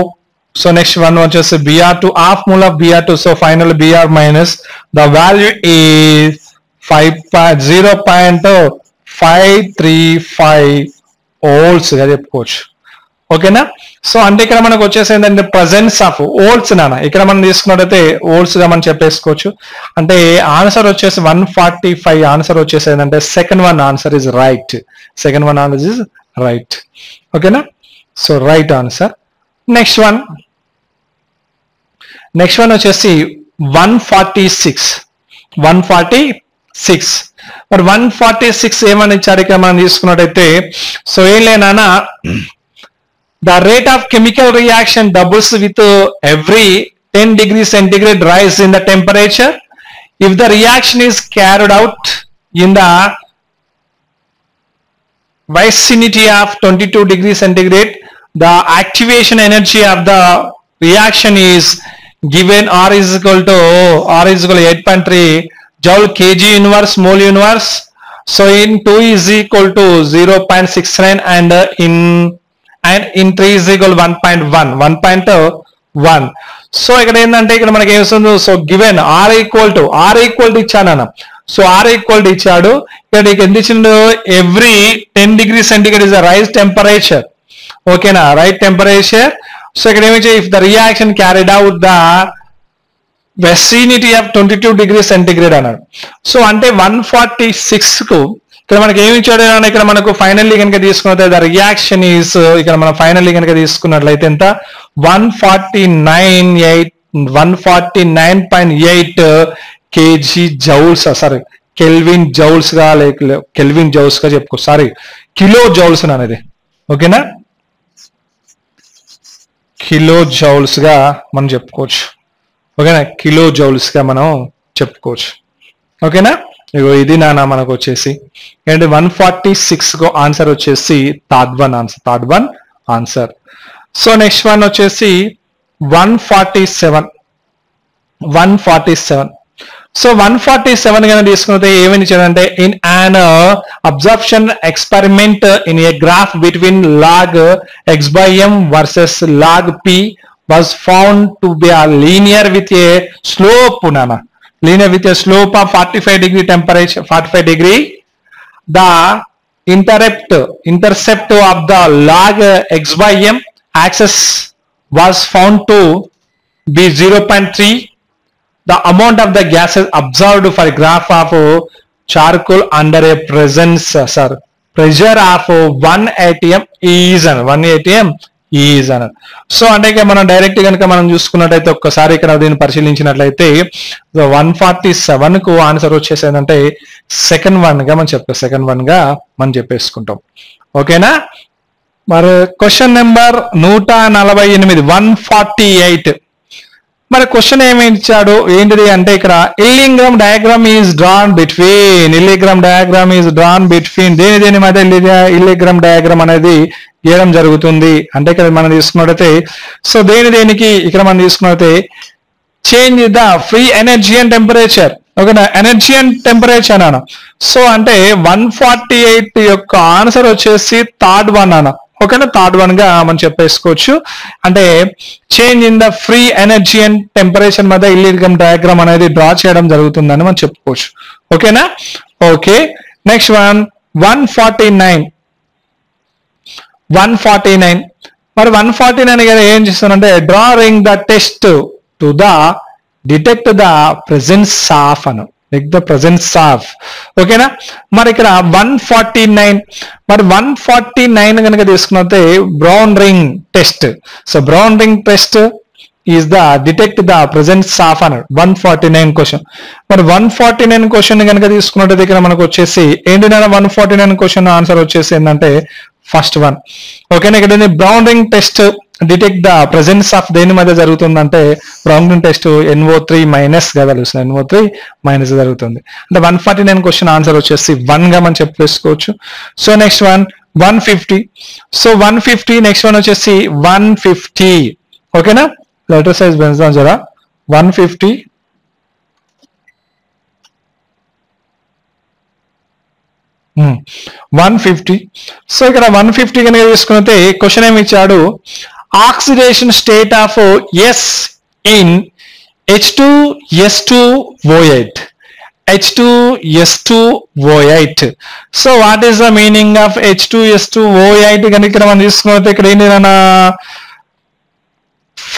so next one వచ్చేసి Br2 half mole of Br2, so final Br minus, the value is 0.535 volts గా చెప్పుకోవచ్చు, ఓకేనా. సో అంటే ఇక్కడ మనకు వచ్చేసి ఏంటంటే ప్రజెన్స్ ఆఫ్ వోల్ట్స్ నాన్న ఇక్కడ మనం తీసుకున్నట్టయితే వోల్ట్స్ గా మనం చెప్పేసుకోవచ్చు. అంటే ఆన్సర్ వచ్చేసి 145 ఆన్సర్ వచ్చేసి ఏంటంటే second one answer is right, second one answer is right, ఓకేనా. So right answer. Next one వచ్చేసి 146. మరి 146 ఏమని ఇచ్చారు ఇక్కడ మనం తీసుకున్నట్టయితే, సో ఏం లేనా, the rate of chemical reaction doubles with every 10 degrees centigrade rise in the temperature. If the reaction is carried out in the vicinity of 22 degrees centigrade, the activation energy of the reaction is given R is equal to 8.3 joule kg inverse mole inverse. So in 2 is equal to 0.69 and in 3 is equal 1.1. So ఇక్కడ ఏంటంటే ఇక్కడ మనకి ఏమొస్తుంది, so given R equal to ఇచ్చాను. సో ఆర్ ఈక్వల్ టు ఇచ్చాడు. ఇక్కడ ఎంత ఇచ్చిండు, every 10 degrees centigrade is the rise temperature, ఓకేనా, రైట్ టెంపరేచర్. సో ఇక్కడ ఏమి if the reaction carried out the vicinity of 22 degrees centigrade అన్నాడు. సో అంటే 146 కు ఇక్కడ మనకి ఏమి ఇచ్చాడు, ఇక్కడ మనకు ఫైనల్లీ కనుక తీసుకున్నట్లయితే ద రియాక్షన్ ఈస్ ఇక్కడ మనం ఫైనల్లీ కనుక తీసుకున్నట్లయితే ఎంత 149.8 kg joules, sorry kelvin joules గా చెప్పుకో, సారీ కిలో జౌల్స్ అనేది, ఓకేనా, కిలో జౌల్స్ గా మనం చెప్పుకోవచ్చు, ఓకేనా, కిలో జౌల్స్ గా మనం చెప్పుకోవచ్చు, ఓకేనా. ఇగో ఇది నానా మనకు వచ్చేసి ఏంటి 146 కు ఆన్సర్ వచ్చేసి third one answer. So next one వచ్చేసి 147. సో 147 కనుక తీసుకుంటే ఏమని ఇచ్చాడంటే in an absorption experiment in a graph between log x/m versus log p was found to be a linear with a slope linear with a slope of 45 degree temperature 45 degree. The intercept of the log x/m axis was found to be 0.3. The amount of the gases observed for a graph of charcoal under a pressure of 1 atm is 1 atm is అన్నారు. సో అంటే మనం డైరెక్ట్ కనుక మనం చూసుకున్నట్టయితే ఒక్కసారి ఇక్కడ దీన్ని పరిశీలించినట్లయితే 147 కు ఆన్సర్ వచ్చేసేదంటే సెకండ్ వన్ గా మనం చెప్పేసుకుంటాం. ఓకేనా. మరి క్వశ్చన్ నెంబర్ 148 148. మరి క్వశ్చన్ ఏమి ఇచ్చాడు ఏంటిది అంటే ఇక్కడ ఇల్లిగ్రామ్ డయాగ్రామ్ ఈజ్ డ్రాన్ బిట్వీన్ దేని మధ్య ఇల్లిగ్రామ్ డయాగ్రామ్ అనేది గీయడం జరుగుతుంది అంటే ఇక్కడ మనం తీసుకున్నట్టయితే సో దేనికి ఇక్కడ మనం తీసుకున్నట్టయితే change the free energy and temperature. ఓకేనా, ఎనర్జీ అండ్ టెంపరేచర్ అన్న. సో అంటే 148 యొక్క ఆన్సర్ వచ్చేసి థర్డ్ వన్ అన్న. ఓకేనా, థర్డ్ వన్ గా మనం చెప్పేసుకోవచ్చు. అంటే change in the free energy and temperature మధ్య ఇల్లిగ్రామ్ డయాగ్రామ్ అనేది డ్రా చేయడం జరుగుతుందని మనం చెప్పుకోవచ్చు. ఓకేనా. Okay, next one 149. మరి 149 గారు ఏం చేస్తారంటే drawing the test to the detect the presence of అను ఓకేనా. మరి ఇక్కడ 149 మరి 149 కనుక తీసుకున్నట్టే brown ring test. So brown ring test is the detect the presence of అన్నాడు 149 క్వశ్చన్. మరి 149 క్వశ్చన్ కనుక తీసుకున్నట్టు ఇక్కడ మనకు వచ్చేసి ఏంటంటే 149 క్వశ్చన్ ఆన్సర్ వచ్చేసి ఏంటంటే ఫస్ట్ వన్. ఓకేనా, ఇక్కడ brown ring test detect the presence of దేని మధ్య జరుగుతుందంటే బ్రౌన్ రింగ్ టెస్ట్ NO3- గా తెలుస్తుంది. NO3- జరుగుతుంది. అంటే 149 క్వశ్చన్ ఆన్సర్ వచ్చేసి 1 గా మనం చెప్పేసుకోవచ్చు. So next one 150. So 150 next one వచ్చేసి 150. ఓకేనా, లెటర్ సైజ్ పెంచుదాం జరా. 150 150. సో ఇక్కడ 150 కనుక తీసుకుంటే క్వశ్చన్ ఏమి ఇచ్చాడు oxidation state of S in H2S2O8. H2S2O8. So what is the meaning of H2S2O8 కనుక ఇక్కడ మనం తీసుకుంటే ఇక్కడ ఏంటి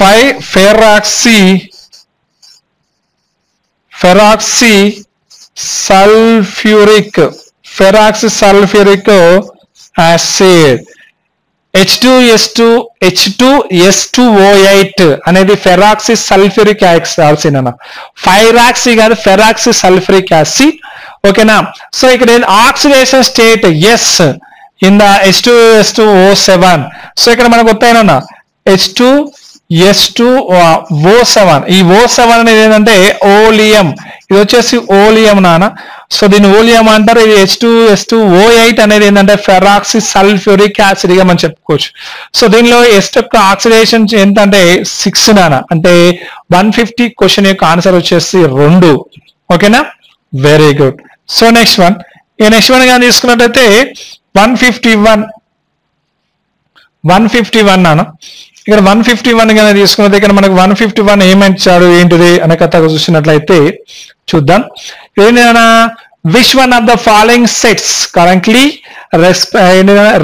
5 ఫెరాక్సీ సల్ఫ్యూరిక్ యాసిడ్ H2S2O8 అనేది ఫెరాక్సీ సల్ఫ్యూరిక్ యాసిడ్ అన్న. ఫైరాక్సీ కాదు, ఫెరాక్సీ సల్ఫ్యూరిక్ యాసిడ్. ఓకేనా. సో ఇక్కడ oxidation state S in the H2S2O7. సో ఇక్కడ మనకు వస్తాయన H2S2O7. ఈ O7 అనేది ఏంటంటే ఓలియం. ఇది వచ్చేసి ఓలియం నాన్న. సో దీన్ని ఓలియం అంటారు. ఇది H2S2O8 అనేది ఏంటంటే ఫెరాక్సీ సల్ఫ్యూరిక్ యాసిడ్ గా మనం చెప్పుకోవచ్చు. సో దీనిలో ఎస్ యొక్క ఆక్సిడేషన్ ఎంత అంటే 6 నాన్న. అంటే 150 క్వశ్చన్ యొక్క ఆన్సర్ వచ్చేసి 2. ఓకేనా, very good. So next one గా తీసుకున్నట్టయితే 151 నాన్న. ఇక్కడ 151 గా తీసుకున్నది ఇక్కడ మనకు 151 ఏమిచ్చాడు ఏంటిది అనే కథ చూసినట్లయితే చూద్దాం. ఏంటన్నా which one of the following sets correctly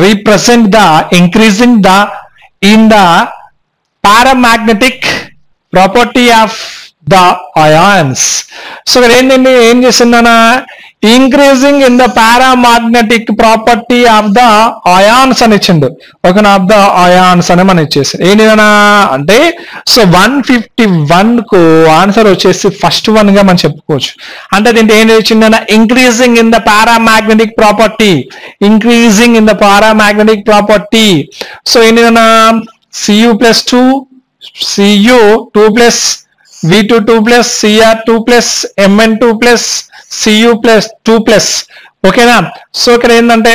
represent the increasing in the paramagnetic property of the ions. So ఇక్కడ ఏంటండి ఏం చేసిందనా increasing in the paramagnetic property of the ions అని ఇచ్చిండు. ఒక ఆఫ్ ద అయాన్స్ అని మనం ఇచ్చేసి ఏంటిదనా అంటే సో 151 కు ఆన్సర్ వచ్చేసి ఫస్ట్ వన్ గా మనం చెప్పుకోవచ్చు. అంటే దీంట్లో ఏం ఇచ్చిందనా increasing in the paramagnetic property. So ఏంటిదనా Cu+2 Cu2+ V22+ Cr2+ Mn2+ Cu+2+. ఓకేనా. సో ఇక్కడ ఏంటంటే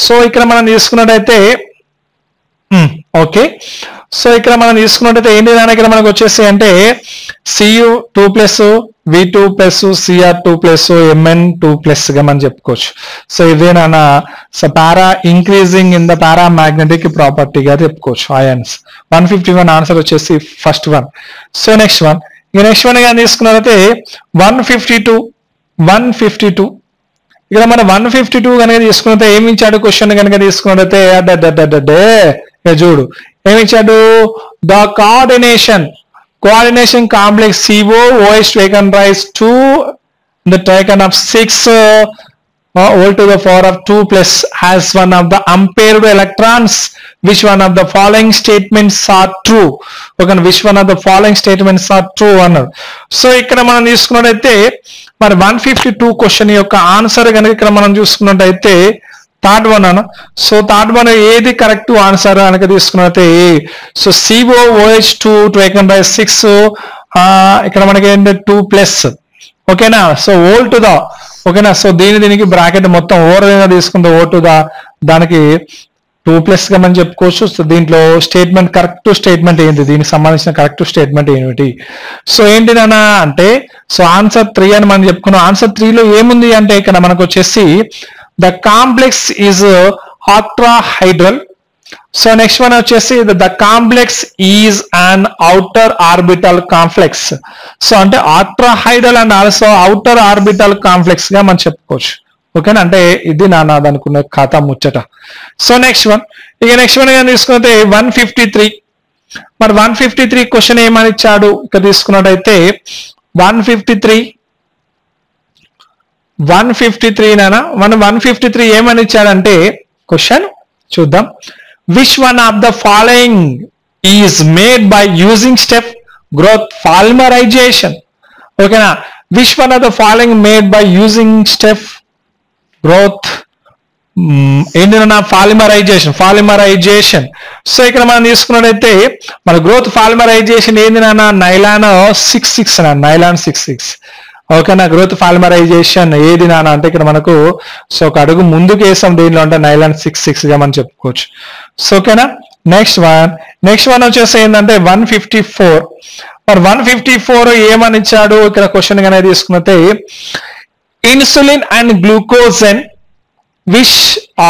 సో ఇక్కడ మనం తీసుకున్నట్టయితే ఓకే, సో ఇక్కడ మనం తీసుకున్నట్టయితే ఏంటి నాన్న ఇక్కడ మనకు వచ్చేసి అంటే Cu 2 plus V2 plus Cr 2 plus Mn 2 plus గా మనం చెప్పుకోవచ్చు. సో ఇదే నాన్న so para increasing in the para magnetic ప్రాపర్టీగా చెప్పుకోవచ్చు అయాన్స్. 151 ఆన్సర్ వచ్చేసి first one. So next one గా తీసుకున్నట్లయితే 152 ఇక్కడ మనం 152 కనుక తీసుకున్నట్లయితే ఏమి ఇచ్చాడు క్వశ్చన్ కనుక తీసుకున్నట్లయితే చూడు ఏమి ఇచ్చాడు, the coordination complex COOH taken rise to the taken of 6 whole to the power of 2 plus has one of the unpaired electrons. Which one of the following statements are true? Okay, which one of the following statements are true అన్నాడు. సో ఇక్కడ మనం తీసుకున్నట్టయితే మరి 152 క్వశ్చన్ యొక్క ఆన్సర్ కనుక ఇక్కడ మనం చూసుకున్నట్టయితే థర్డ్ వన్ అన్న. సో థర్డ్ వన్ ఏది కరెక్ట్ ఆన్సర్ కనుక తీసుకున్నట్టయితే సో COOH 2 taken by 6 ఇక్కడ మనకి ఏంటంటే 2 ప్లస్. ఓకేనా, సో ఓల్ టు ద ఓకేనా, సో దీనికి బ్రాకెట్ మొత్తం ఓవర్గా తీసుకుంటే ఓ టు ద దానికి 2 ప్లస్ గా మనం చెప్పుకోవచ్చు. సో దీంట్లో స్టేట్మెంట్ కరెక్ట్ స్టేట్మెంట్ ఏంటి, దీనికి సంబంధించిన కరెక్ట్ స్టేట్మెంట్ ఏమిటి? సో ఏంటి నాన్న అంటే సో ఆన్సర్ 3 అని మనం చెప్పుకున్నాం. ఆన్సర్ 3 లో ఏముంది అంటే ఇక్కడ మనకు వచ్చేసి the complex is octahedral. So next one వచ్చేసి the complex is an outer orbital complex. So అంటే octahedral and also outer orbital complex గా మనం చెప్పుకోవచ్చు. ఓకేనా, అంటే ఇది నాది అనుకున్న ఖాతా ముచ్చట. సో నెక్స్ట్ వన్ తీసుకుంటే 153. మరి 153 క్వశ్చన్ ఏమని ఇచ్చాడు ఇక్కడ తీసుకున్నట్టయితే 153 నానా మనం 153 ఏమని ఇచ్చాడంటే క్వశ్చన్ చూద్దాం. Which one of the following is made by using step growth polymerization. ఓకేనా, which one of the following made by using step growth ఏంటన్నా పాలిమరైజేషన్. సో ఇక్కడ మనం తీసుకున్నట్టయితే మన గ్రోత్ పాలిమరైజేషన్ ఏంది నాన్న నైలాన్ 66 నైలాన్ 66. ఓకేనా, గ్రోత్ పాలిమరైజేషన్ ఏది నాన్న అంటే ఇక్కడ మనకు సో ఒక అడుగు ముందుకు వేసాం దీనిలో అంటే నైలాన్ 66 గా మనం చెప్పుకోవచ్చు. సో ఓకేనా, నెక్స్ట్ వన్ వచ్చేసి ఏంటంటే 154. మరి 154 ఏమని ఇచ్చాడు ఇక్కడ క్వశ్చన్ గానే తీసుకున్నట్టే insulin and glucagon which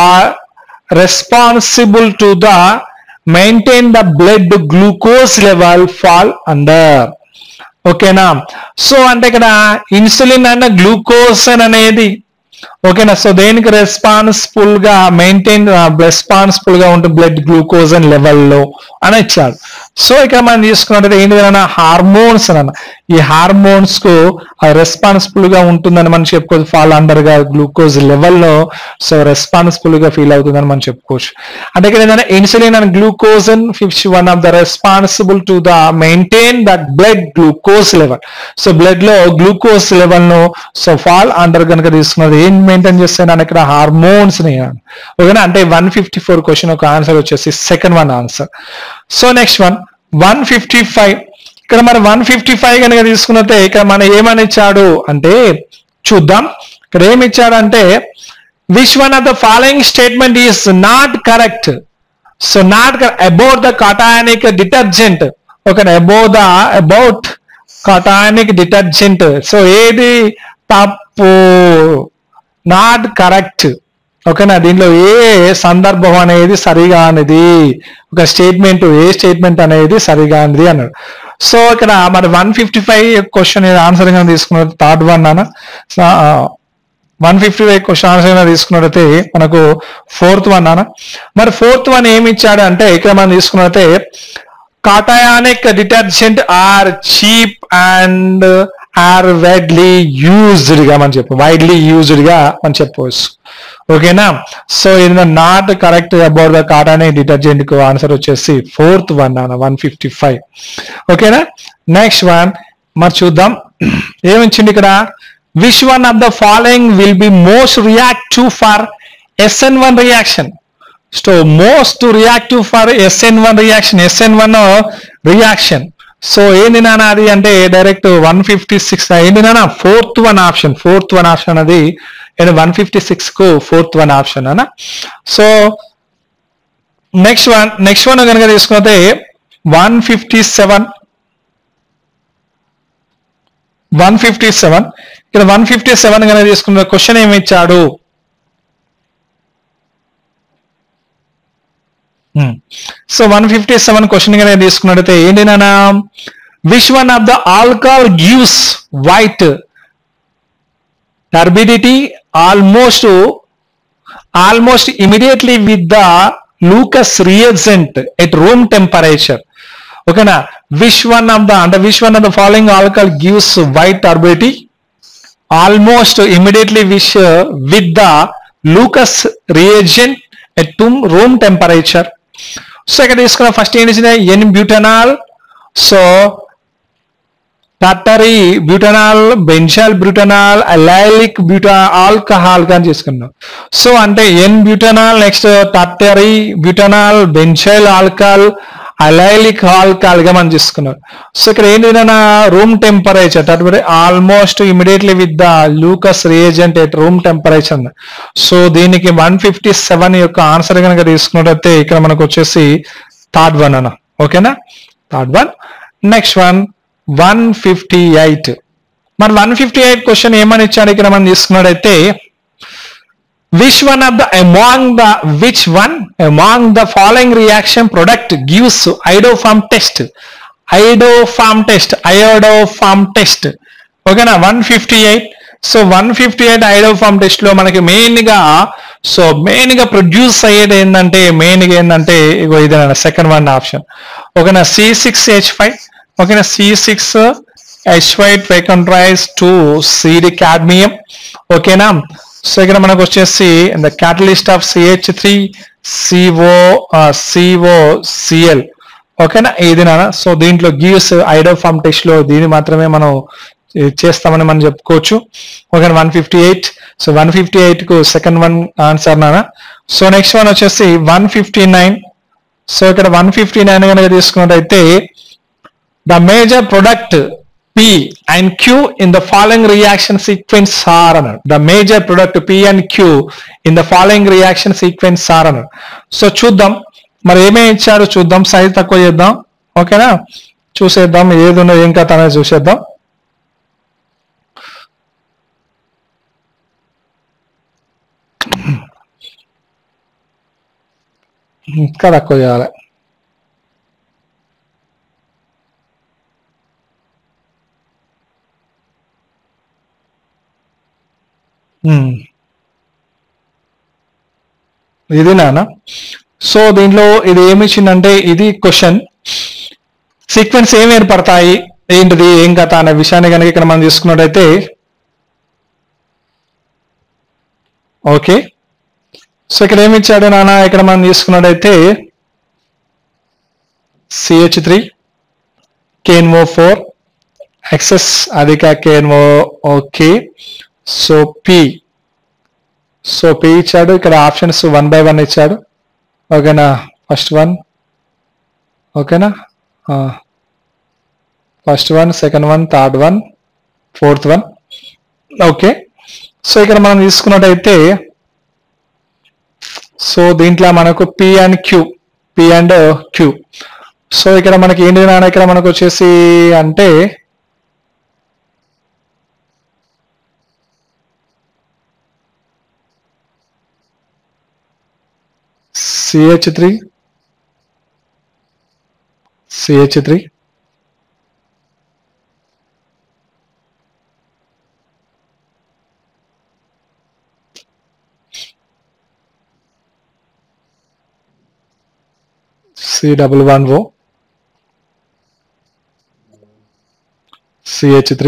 are responsible to the maintain the blood glucose level fall under. ఓకేనా, సో అంటే ఇక్కడ ఇన్సులిన్ అండ్ గ్లూకోజన్ అనేది ఓకేనా, సో దేనికి రెస్పాన్సిబుల్ గా ఉంటుంది బ్లడ్ గ్లూకోజన్ లెవెల్లో అని ఇచ్చాడు. సో ఇక్కడ మనం తీసుకున్నట్టు ఏంటిదన్నా హార్మోన్స్ అన్న, ఈ హార్మోన్స్ కు రెస్పాన్సిబుల్ గా ఉంటుందని మనం చెప్పుకోవచ్చు. ఫాల్ అండర్ గా గ్లూకోజ్ లెవెల్లో సో రెస్పాన్సిబుల్ గా ఫీల్ అవుతుందని మనం చెప్పుకోవచ్చు. అంటే ఇక్కడ ఏంటంటే insulin and glucagon which one of the responsible to the maintain that blood glucose level. So blood లో గ్లూకోజ్ లెవెల్ ను సో ఫాల్ అండర్ కనుక తీసుకున్నది ఏం మెయింటైన్ చేస్తాను ఇక్కడ హార్మోన్స్ ని. ఓకేనా, అంటే 154 క్వశ్చన్ ఒక ఆన్సర్ వచ్చేసి second one answer. So next 155. ఇక్కడ మరి 155 కనుక తీసుకున్నట్టే ఇక్కడ మన ఏమని ఇచ్చాడు అంటే చూద్దాం. ఇక్కడ ఏమి ఇచ్చాడంటే which one of the following statement is not correct. So not about the cationic detergent. Okay, about cationic detergent. So ఏది తప్పు, నాట్ కరెక్ట్. ఓకేనా, దీంట్లో ఏ సందర్భం అనేది సరిగానిది, ఒక స్టేట్మెంట్ ఏ స్టేట్మెంట్ అనేది సరిగానిది అన్నాడు. సో ఇక్కడ మరి 155 క్వశ్చన్ ఆన్సర్ గా తీసుకున్నట్టు థర్డ్ వన్ అన్న 155 క్వశ్చన్ ఆన్సర్ గా తీసుకున్నట్టయితే మనకు ఫోర్త్ వన్ అన్న. మరి ఫోర్త్ వన్ ఏమి ఇచ్చాడు అంటే ఇక్కడ మనం తీసుకున్నట్టే cationic detergent are cheap and are widely used గా మనం చెప్పవచ్చు. ఓకేనా, సో ఇది not correct about the cationic detergent కు ఆన్సర్ వచ్చేసి ఫోర్త్ వన్ అన్న 155. ఓకేనా, నెక్స్ట్ వన్ మరి చూద్దాం ఏమిచ్చింది ఇక్కడ. Which one of the following will be most reactive for SN1 reaction. So most reactive for SN1 reaction. So ఏంది నాన్న అది అంటే డైరెక్ట్ 156 ఏంది నాన్న ఫోర్త్ వన్ ఆప్షన్ అది 156 కు ఫోర్త్ వన్ ఆప్షన్ అన్న. సో నెక్స్ట్ వన్ కనుక తీసుకుంటే 157 ఇక్కడ 157 కనుక తీసుకున్న క్వశ్చన్ ఏమి ఇచ్చాడు? సో 157 క్వశ్చన్ కనుక తీసుకున్నట్టయితే ఏంటి నానా? Which one of the alcohol gives white turbidity almost immediately with the Lucas reagent at room temperature. Okay na? Which one of the following alcohol gives white turbidity almost immediately with the Lucas reagent at room temperature? So ఇక్కడ తీసుకున్న ఫస్ట్ ఏంటి? N-butanol, so tertiary butanol, benzyl butanol, allylic alcohol అని చేసుకున్నాం. సో అంటే N butanol, next tertiary butanol, benzyl alcohol, allylic alcohol గా మనం తీసుకున్నాం. సో ఇక్కడ ఏంటంటే room temperature almost immediately with the Lucas reagent at room temperature. So దీనికి 157 యొక్క ఆన్సర్ కనుక తీసుకున్నట్టయితే ఇక్కడ మనకు వచ్చేసి థర్డ్ వన్ అన్న. ఓకేనా? Third one. Next one 158. మరి 158 క్వశ్చన్ ఏమని ఇచ్చాడు ఇక్కడ మనం తీసుకున్నట్టయితే which one among the following reaction product gives iodoform test? ఓకేనా? 158. సో 158 iodoform టెస్ట్ లో మనకి మెయిన్ గా ప్రొడ్యూస్ అయ్యేది ఏంటంటే ఇగో ఇదేనా సెకండ్ వన్ ఆప్షన్. ఓకేనా? C6H5. ఓకేనా? C6H5 ట్రైకంట్రైజ్ 2 CD cadmium. ఓకేనా? సో ఇక్కడ మనకు వచ్చేసి the catalyst of CH3 COCl. ఓకేనా? ఇది నానా. సో దీంట్లో గివ్స్ iodoform టెస్ట్ లో దీన్ని మాత్రమే మనం చేస్తామని మనం చెప్పుకోవచ్చు. ఓకేనా? 158. సో 158 కు సెకండ్ వన్ ఆన్సర్ నానా. సో నెక్స్ట్ వన్ వచ్చేసి 159. సో ఇక్కడ 159 కనుక తీసుకున్నట్టయితే the major product P and Q in the following reaction sequence are అన్నాడు. The major product P and Q in the following reaction sequence are అన్నాడు. సో చూద్దాం మరి ఏమేమి ఇచ్చారో చూద్దాం. సైజ్ తక్కువ చేద్దాం. ఓకేనా? చూసేద్దాం ఏది ఉన్నది ఏం కథ అనేది చూసేద్దాం. ఇంకా తక్కువ చేయాలి. ఇది నానా. సో దీంట్లో ఇది ఏమి ఇచ్చిందంటే ఇది క్వశ్చన్ సీక్వెన్స్ ఏమి ఏర్పడతాయి, ఏంటిది ఏం కథ అనే విషయాన్ని కనుక ఇక్కడ మనం తీసుకున్నట్టయితే ఓకే. సో ఇక్కడ ఏమి ఇచ్చాడు నానా? ఇక్కడ మనం తీసుకున్నట్టయితే CH3 KNO4 ఎక్సెస్ అధిక KNO. ఓకే. సో P ఇచ్చాడు. ఇక్కడ ఆప్షన్స్ 1 by 1 ఇచ్చాడు. ఓకేనా? First one. ఓకేనా? First one, second one, third one, fourth one. Okay. So ఇక్కడ మనం తీసుకున్నట్టయితే సో దీంట్లో మనకు P and Q. సో ఇక్కడ మనకి ఏంటి నాన్న? ఇక్కడ మనకు వచ్చేసి అంటే CH3 C11O CH3.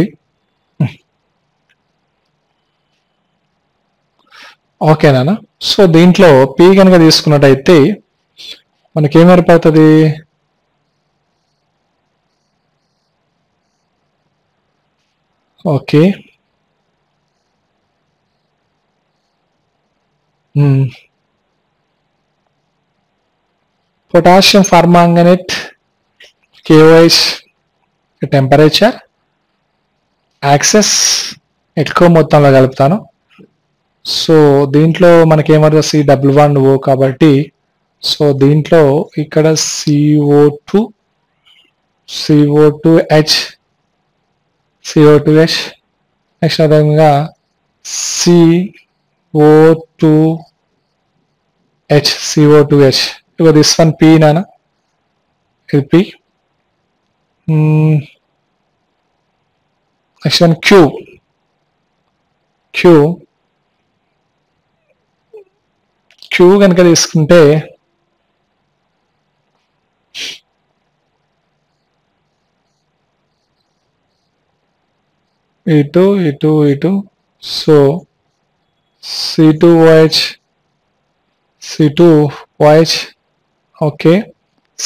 ఓకేనా? సో దీంట్లో P కనుక తీసుకున్నట్టయితే మనకేం ఏర్పడుతుంది? Okay. Potassium permanganate KOH temperature access ఎక్కువ మొత్తంలో కలుపుతాను. సో దీంట్లో మనకేమవుతుంది? C11O కాబట్టి సో దీంట్లో ఇక్కడ CO2H నెక్స్ట్ అదేవిధంగా CO2H ego this one P నానా, ఇది P. నెక్స్ట్ వన్ Q కనుక తీసుకుంటే ఇటు. So C2OH okay,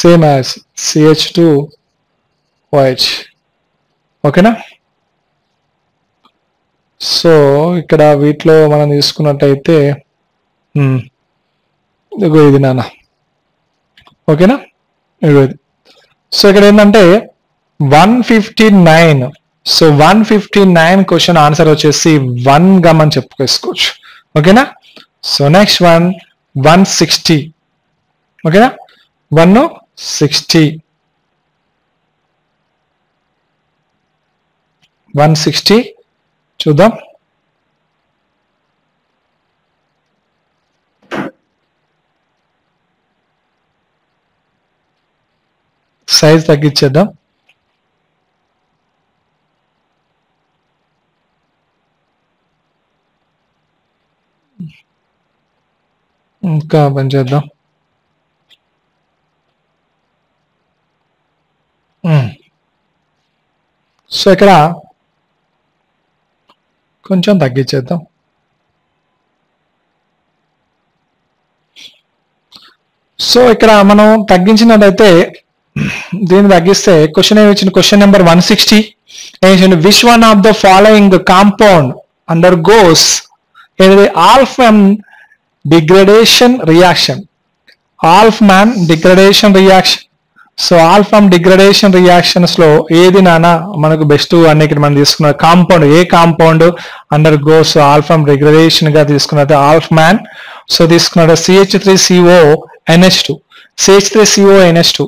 same as CH2OH. ఓకేనా? సో ఇక్కడ వీటిలో మనం తీసుకున్నట్టయితే ఇగో ఇది నాన్న. ఓకేనా? ఇగో ఇది. సో ఇక్కడ ఏంటంటే 159. సో 159 క్వశ్చన్ ఆన్సర్ వచ్చేసి 1 గా మనం చెప్పుకోవచ్చు. ఓకేనా? So next 160. ఓకేనా? 160 చూద్దాం. సైజ్ తగ్గించేద్దాం. ఇంకా పనిచేద్దాం. సో ఇక్కడ కొంచెం తగ్గించేద్దాం. సో ఇక్కడ మనం తగ్గించినట్లయితే దీన్ని తగ్గిస్తే క్వశ్చన్ ఏమి ఇచ్చింది? Question number 160 which one of the following compound undergoes Hofmann degradation reaction. So Hofmann degradation reactions లో ఏది నానా మనకు బెస్ట్ అని ఇక్కడ మనం తీసుకున్న కాంపౌండ్, ఏ compound undergoes Hofmann degradation గా తీసుకున్నది ఆల్ఫ్మాన్. సో తీసుకున్నది CH3CONH2.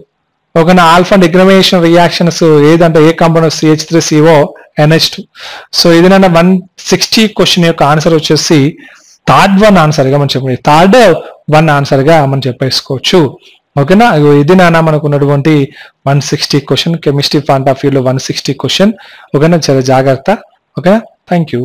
ఓకేనా? ఆల్ఫామ్ డిగ్రేడేషన్ రియాక్షన్స్ ఏదంటే ఏ కాంపౌండ్? CH3CONH2. సో ఇది నాన్న 160 క్వశ్చన్ యొక్క ఆన్సర్ వచ్చేసి థర్డ్ వన్ ఆన్సర్ గా మనం చెప్పేసుకోవచ్చు. ఓకేనా? ఇది నాన్న మనకు ఉన్నటువంటి 160 question, chemistry point of view లో 160 క్వశ్చన్. ఓకేనా? చాలా జాగ్రత్త. ఓకేనా? Thank you.